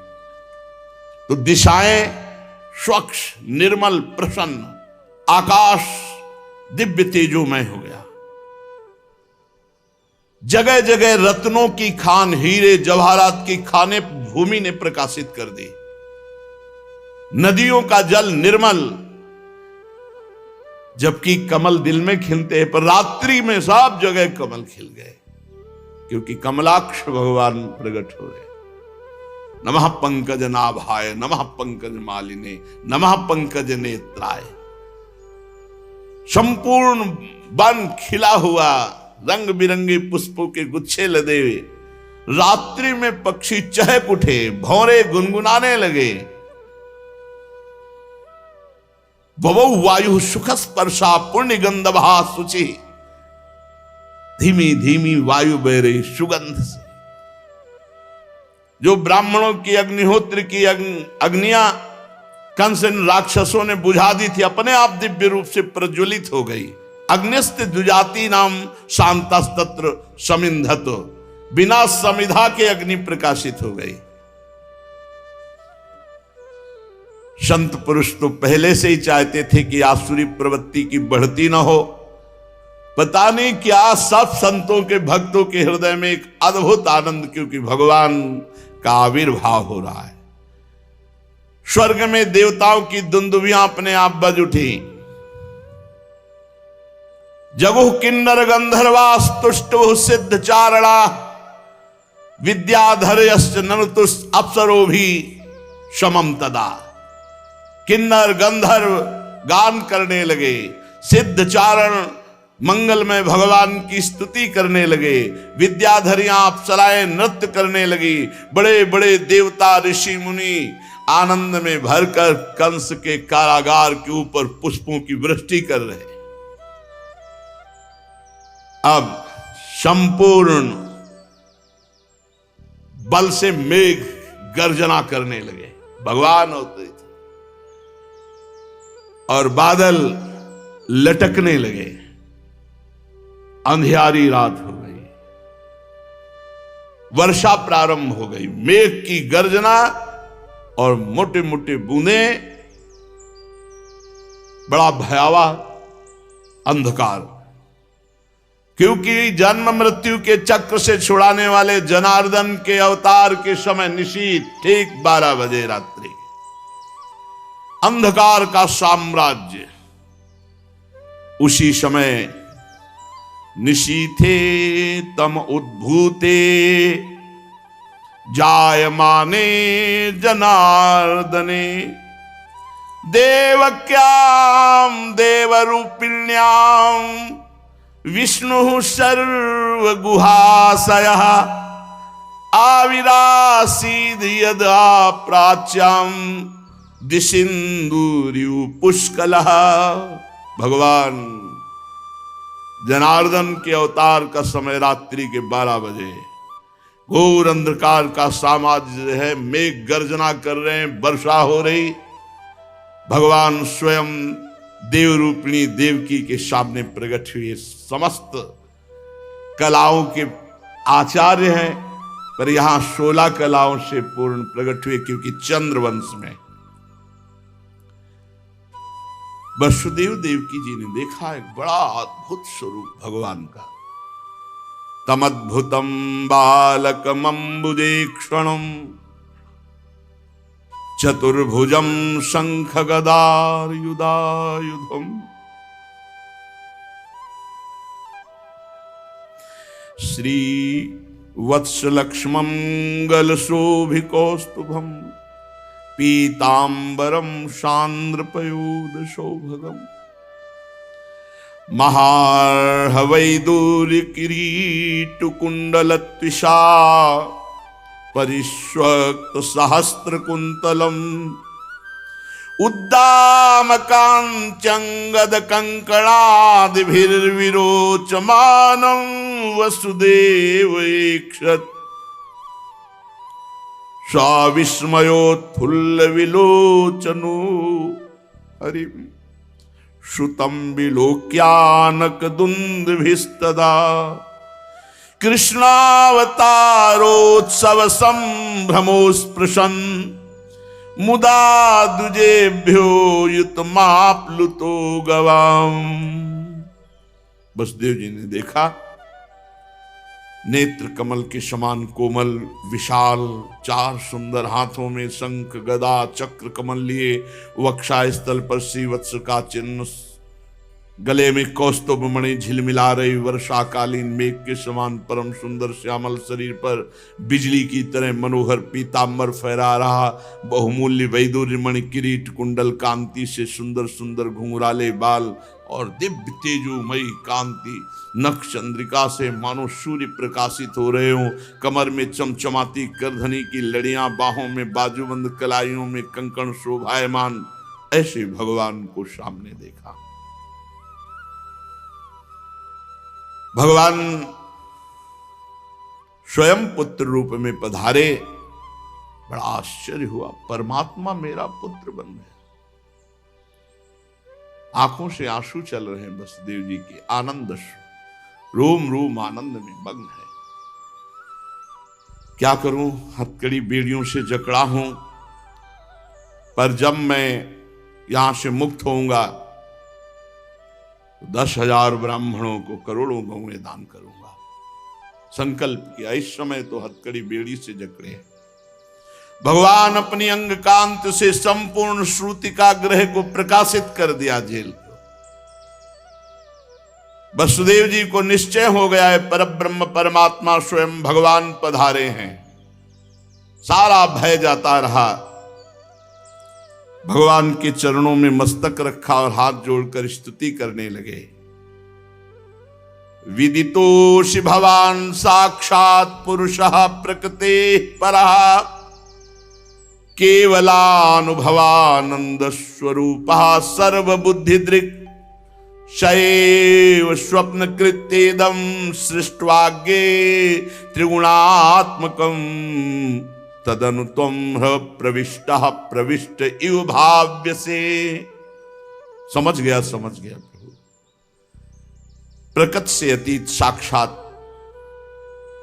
S1: तो दिशाएं स्वच्छ, निर्मल, प्रसन्न, आकाश दिव्य तेजोमय हो गया। जगह जगह रत्नों की खान, हीरे जवाहरात की खाने भूमि ने प्रकाशित कर दी। नदियों का जल निर्मल, जबकि कमल दिल में खिलते हैं पर रात्रि में सब जगह कमल खिल गए, क्योंकि कमलाक्ष भगवान प्रकट हो रहे। नमः पंकज नाभाय, नमः पंकज मालिने, नमः पंकज नेत्राय। संपूर्ण वन खिला हुआ, रंग बिरंगे पुष्पों के गुच्छे लदे हुए। रात्रि में पक्षी चहक उठे, भौरे गुनगुनाने लगे। ववौ वायु सुख स्पर्शा पुण्य गंधभा शुचि। धीमी धीमी वायु बह रही सुगंध से। जो ब्राह्मणों की अग्निहोत्र की अग्नियां कंस राक्षसों ने बुझा दी थी, अपने आप दिव्य रूप से प्रज्वलित हो गई। अग्निस्थ द्विजाति नाम शांतस्तत्र समिंधत। बिना समिधा के अग्नि प्रकाशित हो गई। संत पुरुष तो पहले से ही चाहते थे कि आसुरी प्रवृत्ति की बढ़ती न हो। पता नहीं क्या सब संतों के भक्तों के हृदय में एक अद्भुत आनंद, क्योंकि भगवान का आविर्भाव हो रहा है। स्वर्ग में देवताओं की दुंदुभियां अपने आप बज उठी। जगुः किन्नर गंधर्वास्तुष्टुः सिद्ध चारणा विद्याधरयश्च ननुतुस् अप्सरो भी समम तदा। किन्नर गंधर्व गान करने लगे, सिद्ध चारण मंगलमय भगवान की स्तुति करने लगे, विद्याधरियां अप्सराएं नृत्य करने लगी। बड़े बड़े देवता ऋषि मुनि आनंद में भरकर कंस के कारागार के ऊपर पुष्पों की वृष्टि कर रहे। अब संपूर्ण बल से मेघ गर्जना करने लगे, भगवान होते थे, और बादल लटकने लगे। अंधियारी रात हो गई, वर्षा प्रारंभ हो गई। मेघ की गर्जना और मोटे मोटे बूंदें, बड़ा भयावह अंधकार। क्योंकि जन्म मृत्यु के चक्र से छुड़ाने वाले जनार्दन के अवतार के समय निशीथ ठीक 12 बजे रात्रि, अंधकार का साम्राज्य। उसी समय निशीथे तम उद्भूते जायमाने जनार्दने देवक्याम देवरूपिण्याम विष्णु सर्वगुहाशयः आविरासीद यदा प्राच्याम दिशिंदुर्यु पुष्कलः। भगवान जनार्दन के अवतार का समय रात्रि के 12 बजे। घोर अंधकार का साम्राज्य है, मेघ गर्जना कर रहे हैं, वर्षा हो रही। भगवान स्वयं देव रूपिणी देवकी के सामने प्रकट हुए। समस्त कलाओं के आचार्य हैं, पर यहां 16 कलाओं से पूर्ण प्रकट हुए, क्योंकि चंद्रवंश में वसुदेव देवकी जी ने देखा एक बड़ा अद्भुत स्वरूप भगवान का। तमद्भुतम बालकमंबुजे क्षणम चतुर्भुजम शंख गदार युधायुधम श्री वत्सलक्ष्मं गलशोभिकौस्तुभम पीतांबरम शांद्रपयोद सौभगम महार्हवैदूर्य किरीटकुंडलत्विषा परिष्वक्त सहस्त्र कुंतलम उद्दामकांचंगद कंकणादिभिर्विरोचमानं वसुदेवैक्षत स्वाविस्मयोत्फुल्ल विलोचनो हरि श्रुतं विलोक्यानक दुंदभिस्तदा कृष्णावतारोत्सव संभ्रमोस्पृशन मुदा दुजेभ्यो युतमाप्लुतो गवाम। वसुदेव जी ने देखा नेत्र कमल के समान कोमल विशाल 4 सुंदर हाथों में शंख गदा चक्र कमल लिए, वक्षा स्थल पर श्रीवत्स का चिन्ह, गले में कौस्तुभ मणि झिलमिला रही, वर्षाकालीन मेघ के समान परम सुंदर श्यामल शरीर पर बिजली की तरह मनोहर पीतांबर फहरा रहा, बहुमूल्य वैदूर्य मणि किरीट कुंडल कांति से सुंदर सुंदर घुंघराले बाल और दिव्य तेजोमयी कांति, नख चंद्रिका से मानो सूर्य प्रकाशित हो रहे हों, कमर में चमचमाती करधनी की लड़ियां, बाहों में बाजूबंद कलाइयों में कंकण शोभायमान, ऐसे भगवान को सामने देखा। भगवान स्वयं पुत्र रूप में पधारे, बड़ा आश्चर्य हुआ, परमात्मा मेरा पुत्र बन गया। आंखों से आंसू चल रहे हैं वसुदेव जी के, आनंद रोम रोम आनंद में मग्न है। क्या करूं, हथकड़ी बेड़ियों से जकड़ा हूं, पर जब मैं यहां से मुक्त होऊंगा तो 10,000 ब्राह्मणों को करोड़ों गौएं दान करूंगा। संकल्प किया, इस समय तो हथकड़ी बेड़ी से जकड़े हैं। भगवान अपनी अंग कांत से संपूर्ण श्रुति का ग्रह को प्रकाशित कर दिया जेल को। वसुदेव जी को निश्चय हो गया है परब्रह्म परमात्मा स्वयं भगवान पधारे हैं। सारा भय जाता रहा, भगवान के चरणों में मस्तक रखा और हाथ जोड़कर स्तुति करने लगे। विदितोषि भवान साक्षात पुरुषः प्रकृते परः केवलानुभवानंद स्वरूपः सर्वबुद्धिदृक् शैव स्वप्न कृत्येदं सृष्ट्वाग्ये त्रिगुणात्मकं तदनु त्वं प्रविष्टः प्रविष्ट इव भाव्य से। समझ गया प्रभु, प्रकृति से अतीत साक्षात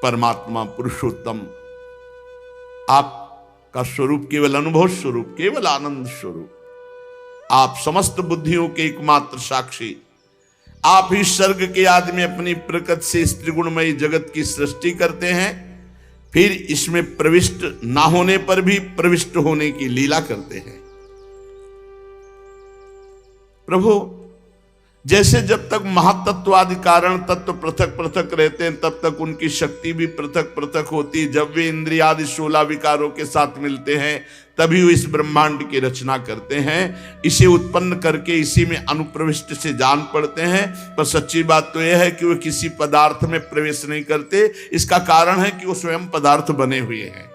S1: परमात्मा पुरुषोत्तम आपका स्वरूप केवल अनुभव स्वरूप, केवल आनंद स्वरूप, आप समस्त बुद्धियों के एकमात्र साक्षी, आप ही स्वर्ग के आदि में अपनी प्रकृति से इस त्रिगुणमयी जगत की सृष्टि करते हैं, फिर इसमें प्रविष्ट ना होने पर भी प्रविष्ट होने की लीला करते हैं। प्रभु, जैसे जब तक महातत्वादि कारण तत्व पृथक पृथक रहते हैं तब तक उनकी शक्ति भी पृथक पृथक होती है। जब वे इंद्रियादि 16 विकारों के साथ मिलते हैं तभी वो इस ब्रह्मांड की रचना करते हैं, इसे उत्पन्न करके इसी में अनुप्रविष्ट से जान पड़ते हैं। पर सच्ची बात तो यह है कि वो किसी पदार्थ में प्रवेश नहीं करते। इसका कारण है कि वो स्वयं पदार्थ बने हुए हैं।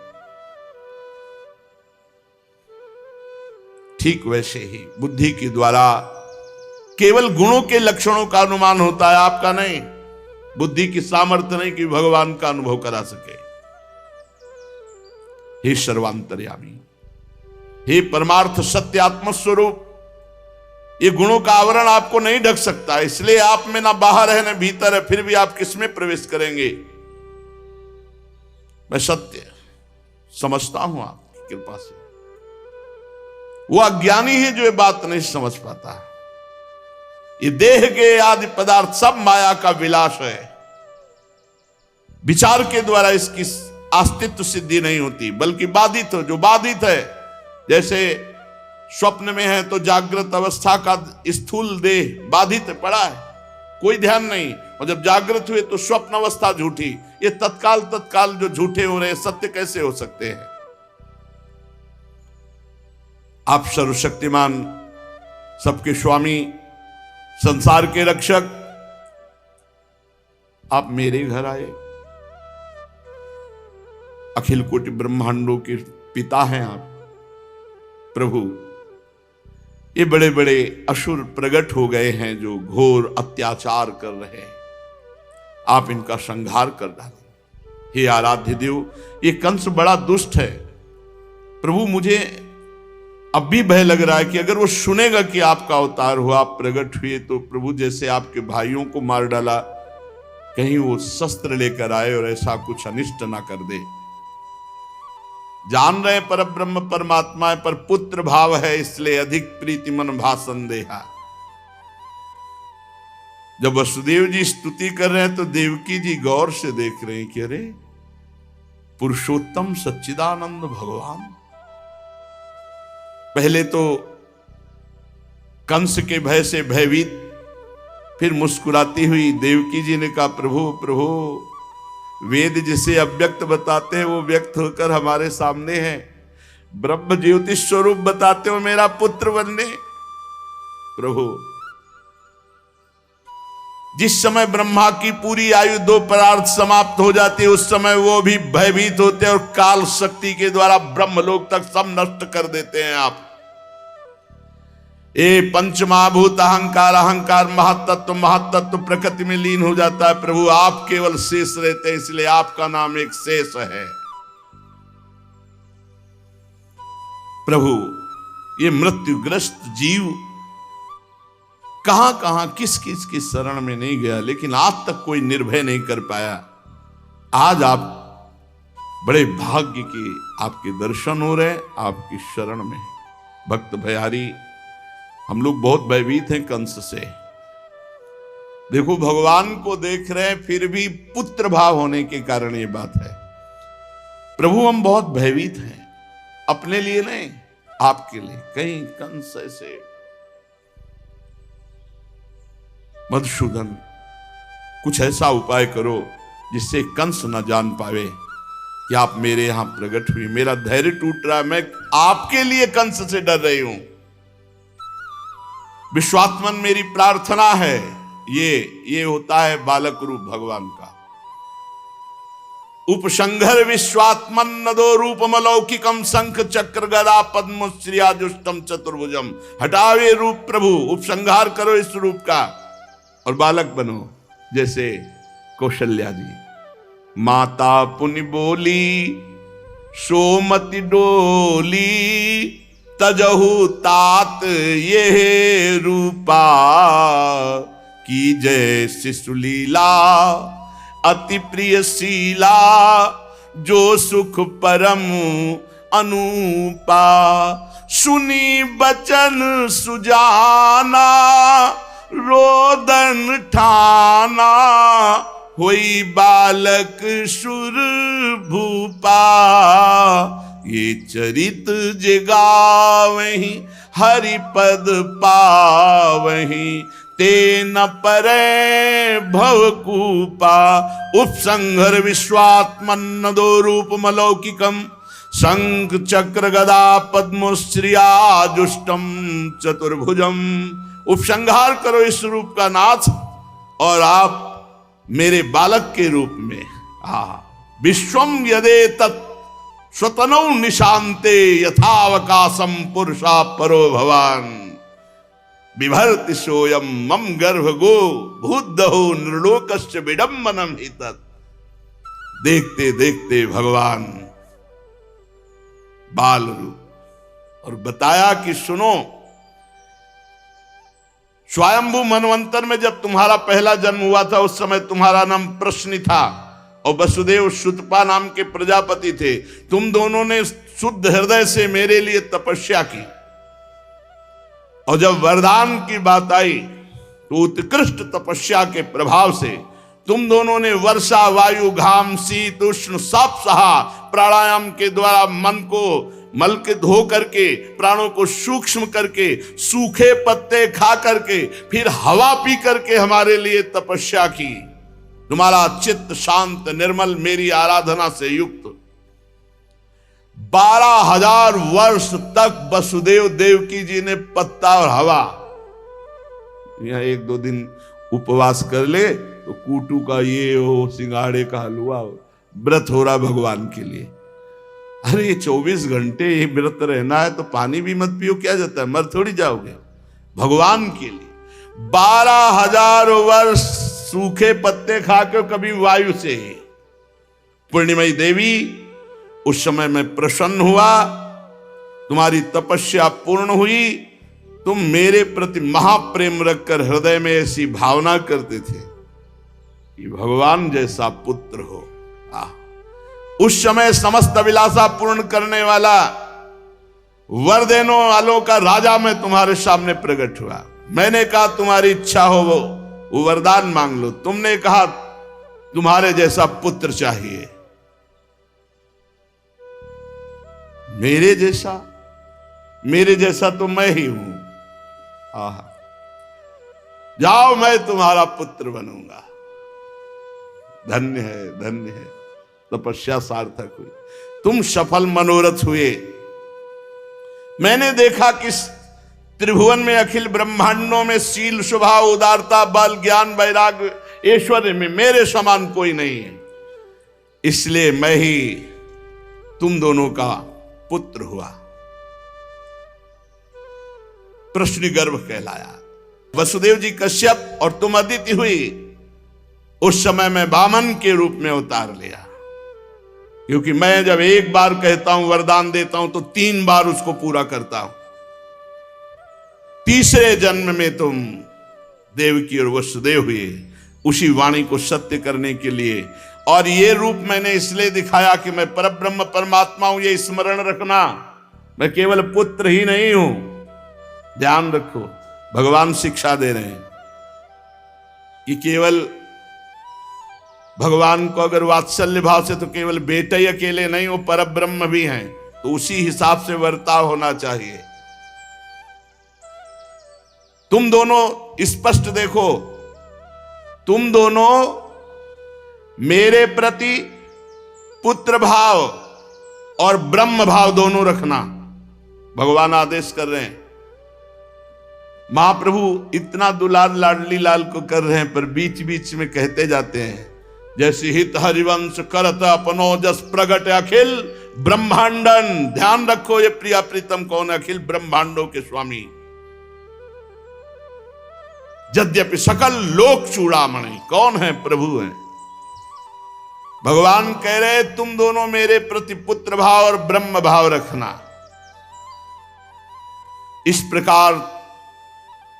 S1: ठीक वैसे ही बुद्धि के द्वारा केवल गुणों के लक्षणों का अनुमान होता है, आपका नहीं। बुद्धि की सामर्थ्य नहीं कि भगवान का अनुभव करा सके। हे सर्वांतर्यामी, हे परमार्थ सत्य आत्म स्वरूप, ये गुणों का आवरण आपको नहीं ढक सकता, इसलिए आप में ना बाहर है ना भीतर है, फिर भी आप किसमें प्रवेश करेंगे? मैं सत्य समझता हूं आपकी कृपा से। वो अज्ञानी है जो ये बात नहीं समझ पाता। ये देह के आदि पदार्थ सब माया का विलास है। विचार के द्वारा इसकी अस्तित्व सिद्धि नहीं होती, बल्कि बाधित हो। जो बाधित है, जैसे स्वप्न में है तो जागृत अवस्था का स्थूल देह बाधित पड़ा है, कोई ध्यान नहीं, और जब जागृत हुए तो स्वप्न अवस्था झूठी। ये तत्काल जो झूठे हो रहे, सत्य कैसे हो सकते हैं? आप सर्वशक्तिमान, सबके स्वामी, संसार के रक्षक, आप मेरे घर आए। अखिल कोटि ब्रह्मांडों के पिता हैं आप प्रभु। ये बड़े बड़े असुर प्रकट हो गए हैं जो घोर अत्याचार कर रहे हैं, आप इनका संहार कर डालें। हे आराध्य देव, ये कंस बड़ा दुष्ट है प्रभु। मुझे अब भी भय लग रहा है कि अगर वो सुनेगा कि आपका अवतार हुआ, आप प्रकट हुए, तो प्रभु जैसे आपके भाइयों को मार डाला, कहीं वो शस्त्र लेकर आए और ऐसा कुछ अनिष्ट ना कर दे। जान रहे पर ब्रह्म परमात्मा है, पर पुत्र भाव है, इसलिए अधिक प्रीति मन भा संदेहा। जब वसुदेव जी स्तुति कर रहे हैं तो देवकी जी गौर से देख रहे हैं कि अरे पुरुषोत्तम सच्चिदानंद भगवान। पहले तो कंस के भय से भयभीत, फिर मुस्कुराती हुई देवकी जी ने कहा, प्रभु प्रभु, वेद जिसे अव्यक्त बताते हैं वो व्यक्त होकर हमारे सामने है। ब्रह्म ज्योति स्वरूप बताते हो मेरा पुत्र बनने। प्रभु, जिस समय ब्रह्मा की पूरी आयु 2 परार्थ समाप्त हो जाती है, उस समय वो भी भयभीत होते हैं और काल शक्ति के द्वारा ब्रह्मलोक तक सब नष्ट कर देते हैं आप। ये पंचमहाभूत अहंकार, अहंकार महातत्व प्रकृति में लीन हो जाता है। प्रभु, आप केवल शेष रहते हैं, इसलिए आपका नाम एक शेष है। प्रभु, ये मृत्युग्रस्त जीव कहां कहां किस किस की शरण में नहीं गया, लेकिन आज तक कोई निर्भय नहीं कर पाया। आज आप बड़े भाग्य के आपके दर्शन हो रहे, आपकी शरण में। भक्त भयारी, हम लोग बहुत भयभीत हैं कंस से। देखो, भगवान को देख रहे हैं, फिर भी पुत्र भाव होने के कारण ये बात है। प्रभु, हम बहुत भयभीत हैं, अपने लिए नहीं, आपके लिए। कहीं कंस ऐसे। मधुसूदन, कुछ ऐसा उपाय करो जिससे कंस न जान पावे कि आप मेरे यहां प्रकट हुई। मेरा धैर्य टूट रहा है, मैं आपके लिए कंस से डर रही हूं। विश्वात्मन मेरी प्रार्थना है। ये होता है बालक रूप भगवान का। उपसंघर विश्वात्मन नदो रूपम अलौकिकम शंख चक्र गदा पद्म श्रिया दुष्टम चतुर्भुजम। हटावे रूप प्रभु, उपसंहार करो इस रूप का और बालक बनो। जैसे कौशल्या जी, माता पुनि बोली सोमति डोली, तजहु तात ये रूपा, की जय शिशुलीला अति प्रिय शीला, जो सुख परम अनुपा। सुनी बचन सुजाना, रोदन ठाना, होई बालक सुर भूपा। ये चरित जगावहीं, हरिपद पावहीं, ते न परे भवकूपा। उपसंहर विश्वात्मन दो रूपमलौकिकम, शंख चक्र गदा पद्मश्रिया जुष्टम चतुर्भुजम। उपसंहार करो इस रूप का नाथ, और आप मेरे बालक के रूप में विश्वम यदे तत् स्वतनौ निशांते, यथावकाशम पुरुषा परो भवान। बिभर्ति सोयम मम गर्भगो भूतदहो नृलोकस्य विडंबनम हितत्। देखते देखते भगवान बाल रूप, और बताया कि सुनो, स्वयंभू मनवंतर में जब तुम्हारा पहला जन्म हुआ था, उस समय तुम्हारा नाम प्रश्न था। और वसुदेव शुतपा नाम के प्रजापति थे। तुम दोनों ने शुद्ध हृदय से मेरे लिए तपस्या की, और जब वरदान की बात आई तो उत्कृष्ट तपस्या के प्रभाव से तुम दोनों ने वर्षा, वायु, घाम, शीत, उष्ण सब सहा। प्राणायाम के द्वारा मन को मल के धो करके, प्राणों को सूक्ष्म करके, सूखे पत्ते खा करके, फिर हवा पी करके हमारे लिए तपस्या की। तुम्हारा चित्त शांत निर्मल, मेरी आराधना से युक्त। 12,000 वर्ष तक वसुदेव देवकी जी ने पत्ता और हवा, यहां 1-2 दिन उपवास कर ले तो कूटू का ये हो, सिंगाड़े का हलवा हो, व्रत हो रहा भगवान के लिए। अरे ये 24 घंटे ये व्रत रहना है तो पानी भी मत पियो, क्या जाता है, मर थोड़ी जाओगे। भगवान के लिए 12,000 वर्ष सूखे पत्ते खा के, कभी वायु से। पूर्णिमयी देवी, उस समय मैं प्रसन्न हुआ, तुम्हारी तपस्या पूर्ण हुई। तुम मेरे प्रति महाप्रेम रखकर हृदय में ऐसी भावना करते थे कि भगवान जैसा पुत्र हो। उस समय समस्त अभिलाषा पूर्ण करने वाला, वर देने वालों का राजा मैं तुम्हारे सामने प्रकट हुआ। मैंने कहा तुम्हारी इच्छा हो वो वरदान मांग लो। तुमने कहा तुम्हारे जैसा पुत्र चाहिए। मेरे जैसा तो मैं ही हूं। जाओ, मैं तुम्हारा पुत्र बनूंगा। धन्य है, धन्य है, तपस्या सार्थक हुई, तुम सफल मनोरथ हुए। मैंने देखा कि त्रिभुवन में, अखिल ब्रह्मांडों में शील, स्वभाव, उदारता, बल, ज्ञान, वैराग्य, ऐश्वर्य में मेरे समान कोई नहीं है। इसलिए मैं ही तुम दोनों का पुत्र हुआ। प्रश्नि गर्भ कहलाया। वसुदेव जी कश्यप और तुम अदिति हुई। उस समय मैं वामन के रूप में अवतार लिया, क्योंकि मैं जब एक बार कहता हूं, वरदान देता हूं, तो 3 बार उसको पूरा करता हूं। तीसरे जन्म में तुम देवकी और वसुदेव हुए, उसी वाणी को सत्य करने के लिए। और ये रूप मैंने इसलिए दिखाया कि मैं परब्रह्म परमात्मा हूं, ये स्मरण रखना। मैं केवल पुत्र ही नहीं हूं, ध्यान रखो। भगवान शिक्षा दे रहे हैं कि केवल भगवान को अगर वात्सल्य भाव से, तो केवल बेटे ही अकेले नहीं, वो परब्रह्म भी हैं, तो उसी हिसाब से वर्ताव होना चाहिए। तुम दोनों स्पष्ट देखो, तुम दोनों मेरे प्रति पुत्र भाव और ब्रह्म भाव दोनों रखना। भगवान आदेश कर रहे हैं। महाप्रभु इतना दुलार लाडली लाल को कर रहे हैं, पर बीच बीच में कहते जाते हैं, जैसे हित हरिवंश करत अपनो जस प्रगट अखिल ब्रह्मांडन। ध्यान रखो, ये प्रिया प्रीतम कौन है? अखिल ब्रह्मांडों के स्वामी। यद्यपि सकल लोक चूड़ामणि, कौन है? प्रभु हैं। भगवान कह रहे तुम दोनों मेरे प्रति पुत्र भाव और ब्रह्म भाव रखना। इस प्रकार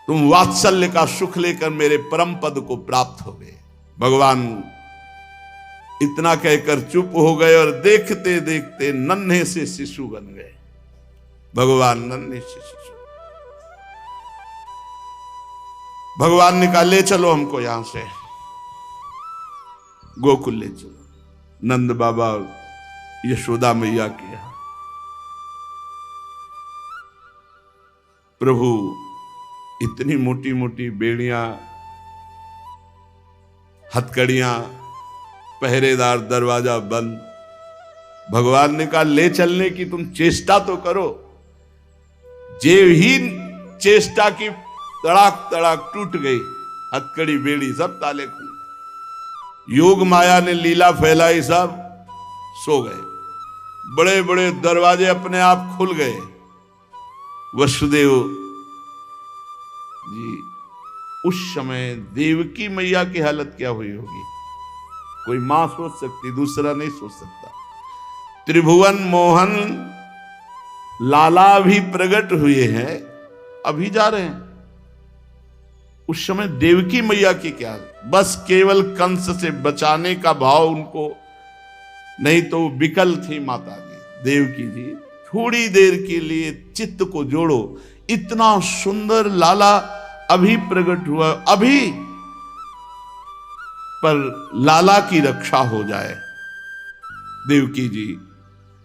S1: तुम वात्सल्य का सुख लेकर मेरे परम पद को प्राप्त हो गए। भगवान इतना कहकर चुप हो गए और देखते देखते नन्हे से शिशु बन गए। भगवान नन्हे से शिशु। भगवान ने कहा ले चलो हमको यहां से, गोकुल ले चलो, नंद बाबा और यशोदा मैया के यहां। प्रभु इतनी मोटी मोटी बेड़ियां, हथकड़ियां, पहरेदार, दरवाजा बंद। भगवान ने कहा ले चलने की तुम चेष्टा तो करो। जे ही चेष्टा की, तड़ाक तड़ाक टूट गई हथकड़ी, बेड़ी, सब ताले खुले। योग माया ने लीला फैलाई, सब सो गए। बड़े बड़े दरवाजे अपने आप खुल गए। वसुदेव जी, उस समय देवकी मैया की हालत क्या हुई होगी? कोई मां सोच सकती, दूसरा नहीं सोच सकता। त्रिभुवन मोहन लाला भी प्रकट हुए हैं, अभी जा रहे हैं। उस समय देवकी मैया की क्या, बस केवल कंस से बचाने का भाव उनको, नहीं तो विकल थी माता जी देवकी जी। थोड़ी देर के लिए चित्त को जोड़ो, इतना सुंदर लाला अभी प्रकट हुआ, अभी पर लाला की रक्षा हो जाए। देवकी जी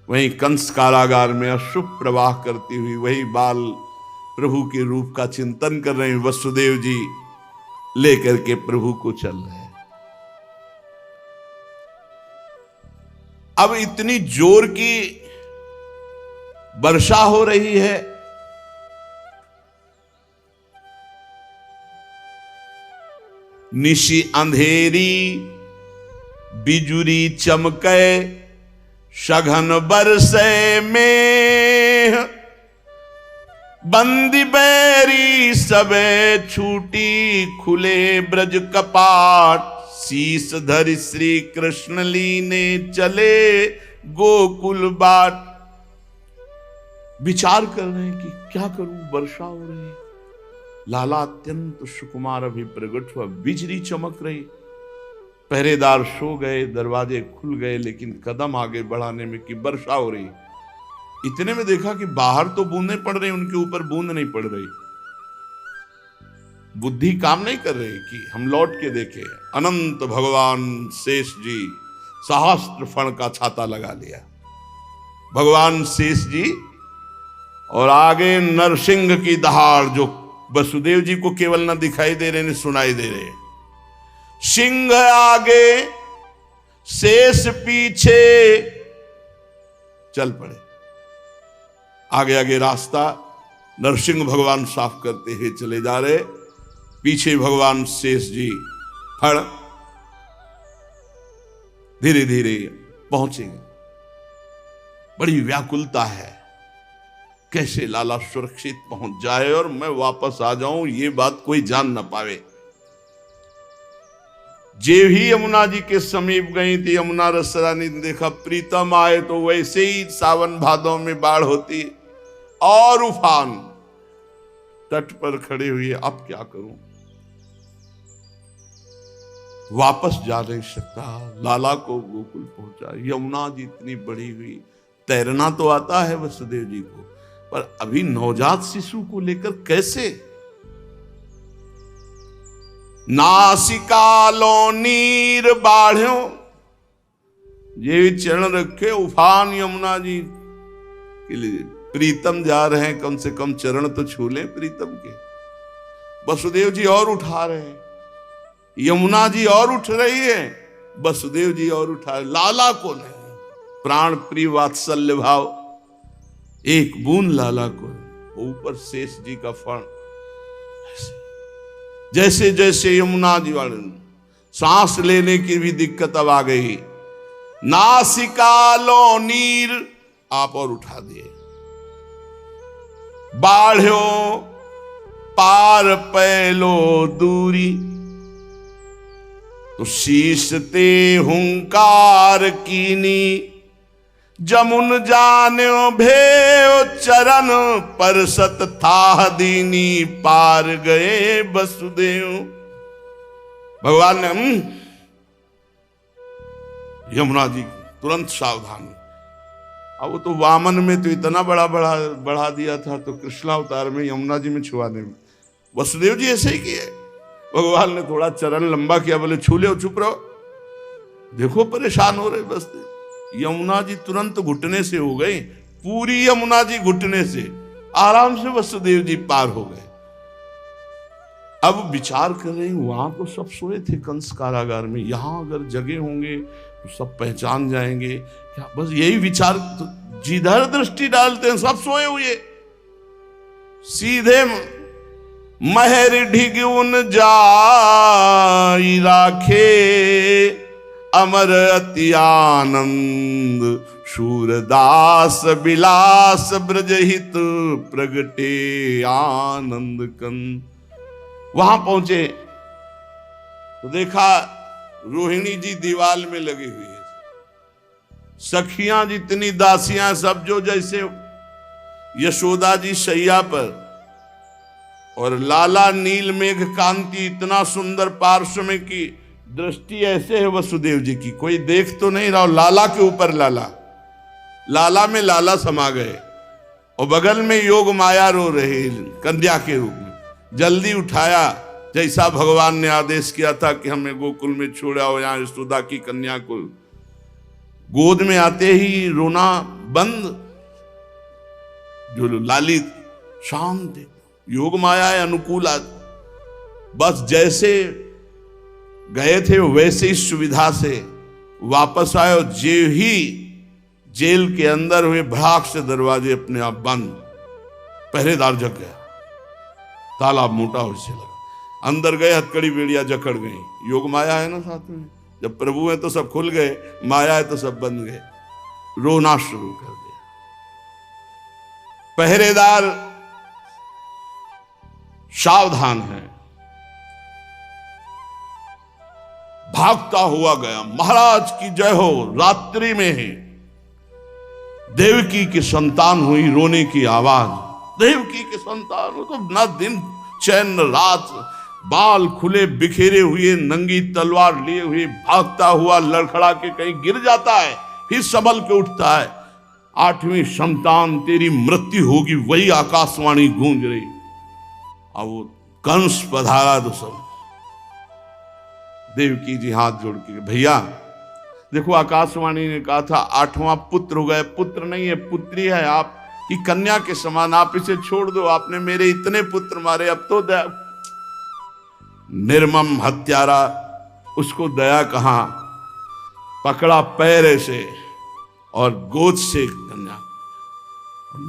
S1: वहीं कंस कारागार में अशुभ प्रवाह करती हुई वही बाल प्रभु के रूप का चिंतन कर रहे हैं। वसुदेव जी लेकर के प्रभु को चल रहे हैं। अब इतनी जोर की वर्षा हो रही है, निशी अंधेरी बिजुरी चमके सघन बरसे में, बंदी बैरी सबे छूटी खुले ब्रज कपाट, शीस धरि श्री कृष्ण लीने चले गोकुल बाट। विचार कर रहे हैं कि क्या करूं, वर्षा हो रही, लाला अत्यंत सुकुमार अभी प्रकट हुआ, बिजली चमक रही, पहरेदार सो गए, दरवाजे खुल गए, लेकिन कदम आगे बढ़ाने में कि वर्षा हो रही। इतने में देखा कि बाहर तो बूंदें पड़ रही, उनके ऊपर बूंद नहीं पड़ रही। बुद्धि काम नहीं कर रही कि हम लौट के देखे। अनंत भगवान शेष जी सहस्त्र फण का छाता लगा लिया, भगवान शेष जी, और आगे नरसिंह की दहाड़ जो वसुदेव जी को केवल न दिखाई दे रहे, न सुनाई दे रहे। सिंह आगे शेष पीछे चल पड़े। आगे आगे रास्ता नरसिंह भगवान साफ करते हुए चले जा रहे, पीछे भगवान शेष जी फड़ धीरे धीरे पहुंचेंगे। बड़ी व्याकुलता है, कैसे लाला सुरक्षित पहुंच जाए और मैं वापस आ जाऊं, ये बात कोई जान ना पावे। जे ही यमुना जी के समीप गई थी, यमुना रसरानी ने देखा प्रीतम आए तो वैसे ही सावन भादों में बाढ़ होती और उफान। तट पर खड़े हुए, अब क्या करूं, वापस जा नहीं सकता। लाला को गोकुल पहुंचा, यमुना जी इतनी बड़ी हुई, तैरना तो आता है वसुदेव जी को, पर अभी नवजात शिशु को लेकर कैसे। नासिका नीर बाढ़ो, ये चरण रखे उफान यमुना जी के लिए। प्रीतम जा रहे हैं, कम से कम चरण तो छू लें प्रीतम के। वसुदेव जी और उठा रहे हैं, यमुना जी और उठ रही है, वसुदेव जी और उठा, लाला को नहीं। प्राण प्रिय वात्सल्य भाव, एक बूंद लाला को, ऊपर शेष जी का फण। जैसे जैसे यमुना जी वाले सांस लेने की भी दिक्कत अब आ गई। नासिका नीर आप और उठा दिए, बाढ़ो पार पैलो दूरी, तो शीश ते हुंकार कीनी, जमुन जान्यो भेव चरण परसत था दीनी, पार गए वसुदेव। भगवान ने यमुना जी तुरंत सावधान। अब वो तो वामन में तो इतना बढ़ा दिया था, तो कृष्णावतार में यमुना जी में छुआने में वसुदेव जी ऐसे ही किए। भगवान ने थोड़ा चरण लंबा किया, बोले छू ले, चुप रहो, देखो परेशान हो रहे। बस यमुना जी तुरंत घुटने से हो गई, पूरी यमुना जी घुटने से, आराम से वसुदेव जी पार हो गए। अब विचार कर रहे हैं, वहां तो सब सोए थे कंस कारागार में, यहां अगर जगे होंगे तो सब पहचान जाएंगे क्या। बस यही विचार, तो जिधर दृष्टि डालते हैं सब सोए हुए। सीधे महर ढिगुन जाई राखे, अमर अति आनंद शूरदास बिलास ब्रजहित प्रगटे आनंद कंद। वहां पहुंचे तो देखा रोहिणी जी दीवाल में लगी हुई है, सखियां जितनी दासियां सब जो जैसे यशोदा जी शैया पर, और लाला नील मेघ कांति, इतना सुंदर पार्श्व में की दृष्टि ऐसे है वसुदेव जी की, कोई देख तो नहीं रहा, लाला के ऊपर लाला, लाला में लाला समा गए और बगल में योग माया रो रही कन्या के रूप में। जल्दी उठाया, जैसा भगवान ने आदेश किया था कि हमें गोकुल में छोड़ा हो, यहां यशोदा की कन्या को गोद में आते ही रोना बंद। जो लाली शांत, योग माया है अनुकूल, बस जैसे गए थे वैसे ही सुविधा से वापस आए, और जे ही जेल के अंदर हुए भड़ाक से दरवाजे अपने आप बंद, पहरेदार जग गया, ताला मोटा उससे लगा, अंदर गए, हथकड़ी बेड़िया जकड़ गई। योग माया है ना साथ में, जब प्रभु है तो सब खुल गए, माया है तो सब बंद गए। रोना शुरू कर दिया। पहरेदार सावधान है, भागता हुआ गया, महाराज की जय हो। रात्रि में ही देवकी की संतान हुई, रोने की आवाज, देवकी की संतान हो तो न दिन चैन न रात, बाल खुले बिखेरे हुए, नंगी तलवार लिए हुए भागता हुआ लड़खड़ा के कहीं गिर जाता है, फिर संभल के उठता है। 8वीं संतान तेरी मृत्यु होगी, वही आकाशवाणी गूंज रही। अब वो कंस पधारा तो सब देवकी जी हाथ जोड़ के, भैया देखो आकाशवाणी ने कहा था 8वां पुत्र हो गए, पुत्र नहीं है पुत्री है, आपकी कन्या के समान, आप इसे छोड़ दो, आपने मेरे इतने पुत्र मारे, अब तो दया। निर्मम हत्यारा, उसको दया कहां, पकड़ा पैर से और गोद से कन्या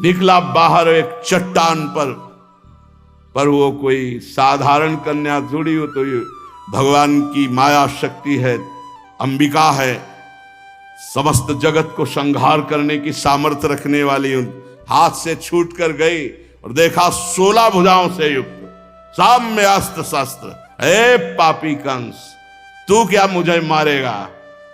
S1: निकला बाहर एक चट्टान पर वो कोई साधारण कन्या थोड़ी हो, तो ये भगवान की माया शक्ति है, अंबिका है, समस्त जगत को संहार करने की सामर्थ्य रखने वाली। उन हाथ से छूट कर गई और देखा 16 भुजाओं से युक्त, साम्य अस्त्र शस्त्र। हे पापी कंस, तू क्या मुझे मारेगा,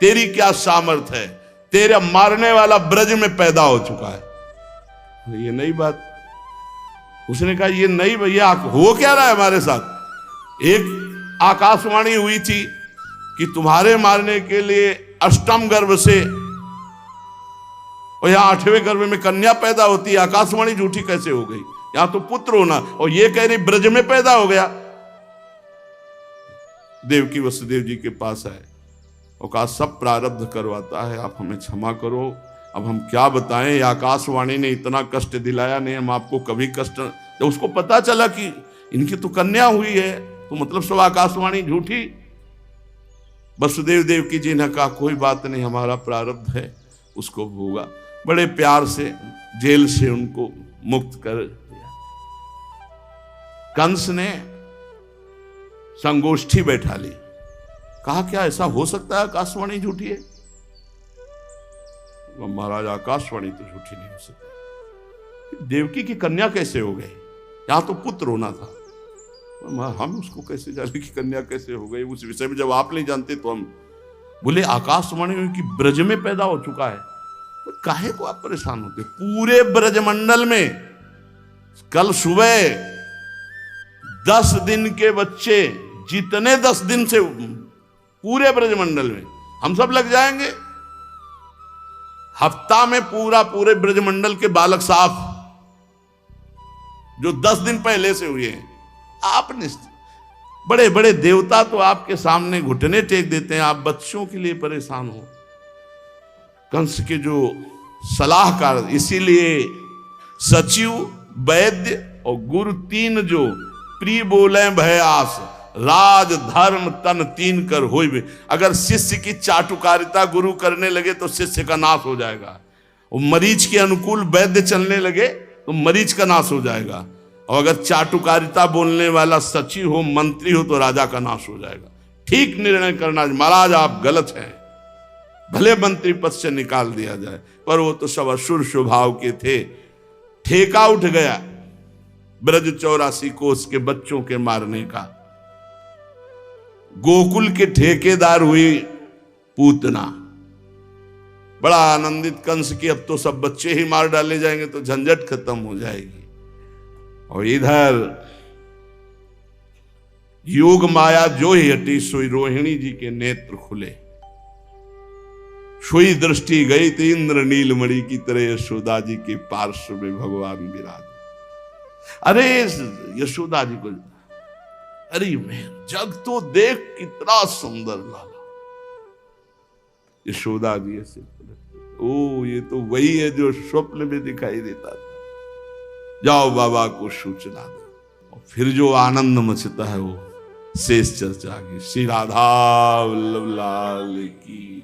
S1: तेरी क्या सामर्थ्य है, तेरा मारने वाला ब्रज में पैदा हो चुका है। ये नई बात, उसने कहा ये नहीं भैया, हो क्या रहा है हमारे साथ। एक आकाशवाणी हुई थी कि तुम्हारे मारने के लिए अष्टम गर्भ से, और यहां 8वें गर्भ में कन्या पैदा होती है, आकाशवाणी झूठी कैसे हो गई, यहां तो पुत्र होना, और ये कह रही ब्रज में पैदा हो गया। देवकी वसुदेव जी के पास आए और कहा सब प्रारब्ध करवाता है, आप हमें क्षमा करो, अब हम क्या बताएं, आकाशवाणी ने इतना कष्ट दिलाया नहीं, हम आपको कभी कष्ट। जब उसको पता चला कि इनकी तो कन्या हुई है, तो मतलब सब आकाशवाणी झूठी। वसुदेव देवकी जी ने कहा कोई बात नहीं, हमारा प्रारब्ध है, उसको भोगा। बड़े प्यार से जेल से उनको मुक्त कर दिया। कंस ने संगोष्ठी बैठा ली, कहा क्या ऐसा हो सकता है आकाशवाणी झूठी है। महाराज आकाशवाणी तो झूठी नहीं हो सकती, देवकी की कन्या कैसे हो गई, यहां तो पुत्र होना था, हम उसको कैसे जाने की कन्या कैसे हो गई, उस विषय में जब आप नहीं जानते तो हम। बोले आकाशवाणी की ब्रज में पैदा हो चुका है, तो काहे को आप परेशान होते। पूरे ब्रजमंडल में कल सुबह 10 दिन के बच्चे, जितने 10 दिन से पूरे ब्रजमंडल में हम सब लग जाएंगे, हफ्ता में पूरे ब्रजमंडल के बालक साफ, जो 10 दिन पहले से हुए हैं। आपने बड़े बड़े देवता तो आपके सामने घुटने टेक देते हैं, आप बच्चों के लिए परेशान हो। कंस के जो सलाहकार, इसीलिए सचिव, वैद्य और गुरु 3 जो प्रिय बोले भय आस, राज धर्म तन 3 कर होय में। अगर शिष्य की चाटुकारिता गुरु करने लगे तो शिष्य का नाश हो जाएगा, और मरीज के अनुकूल वैद्य चलने लगे तो मरीज का नाश हो जाएगा, और अगर चाटुकारिता बोलने वाला सचिव हो, मंत्री हो, तो राजा का नाश हो जाएगा। ठीक निर्णय करना, महाराज आप गलत हैं, भले मंत्री पद से निकाल दिया जाए। पर वो तो सब असुर स्वभाव के थे। ठेका उठ गया ब्रज 84 कोस के बच्चों के मारने का। गोकुल के ठेकेदार हुई पूतना। बड़ा आनंदित कंस की, अब तो सब बच्चे ही मार डाले जाएंगे तो झंझट खत्म हो जाएगी। और इधर योग माया जो ही हटी सोई रोहिणी जी के नेत्र खुले, सोई दृष्टि गई थी इंद्र नीलमणि की तरह यशोदा जी के पार्श्व में भगवान विराज। अरे यशोदा जी को, अरे मैं जग तो देख कितना सुंदर लाला। यशोदा जी ऐसे, ओ ये तो वही है जो स्वप्न में दिखाई देता था, जाओ बाबा को सूचना दो। और फिर जो आनंद मचता है वो शेष चर्चा की। श्री राधा वल्लभ लाल की।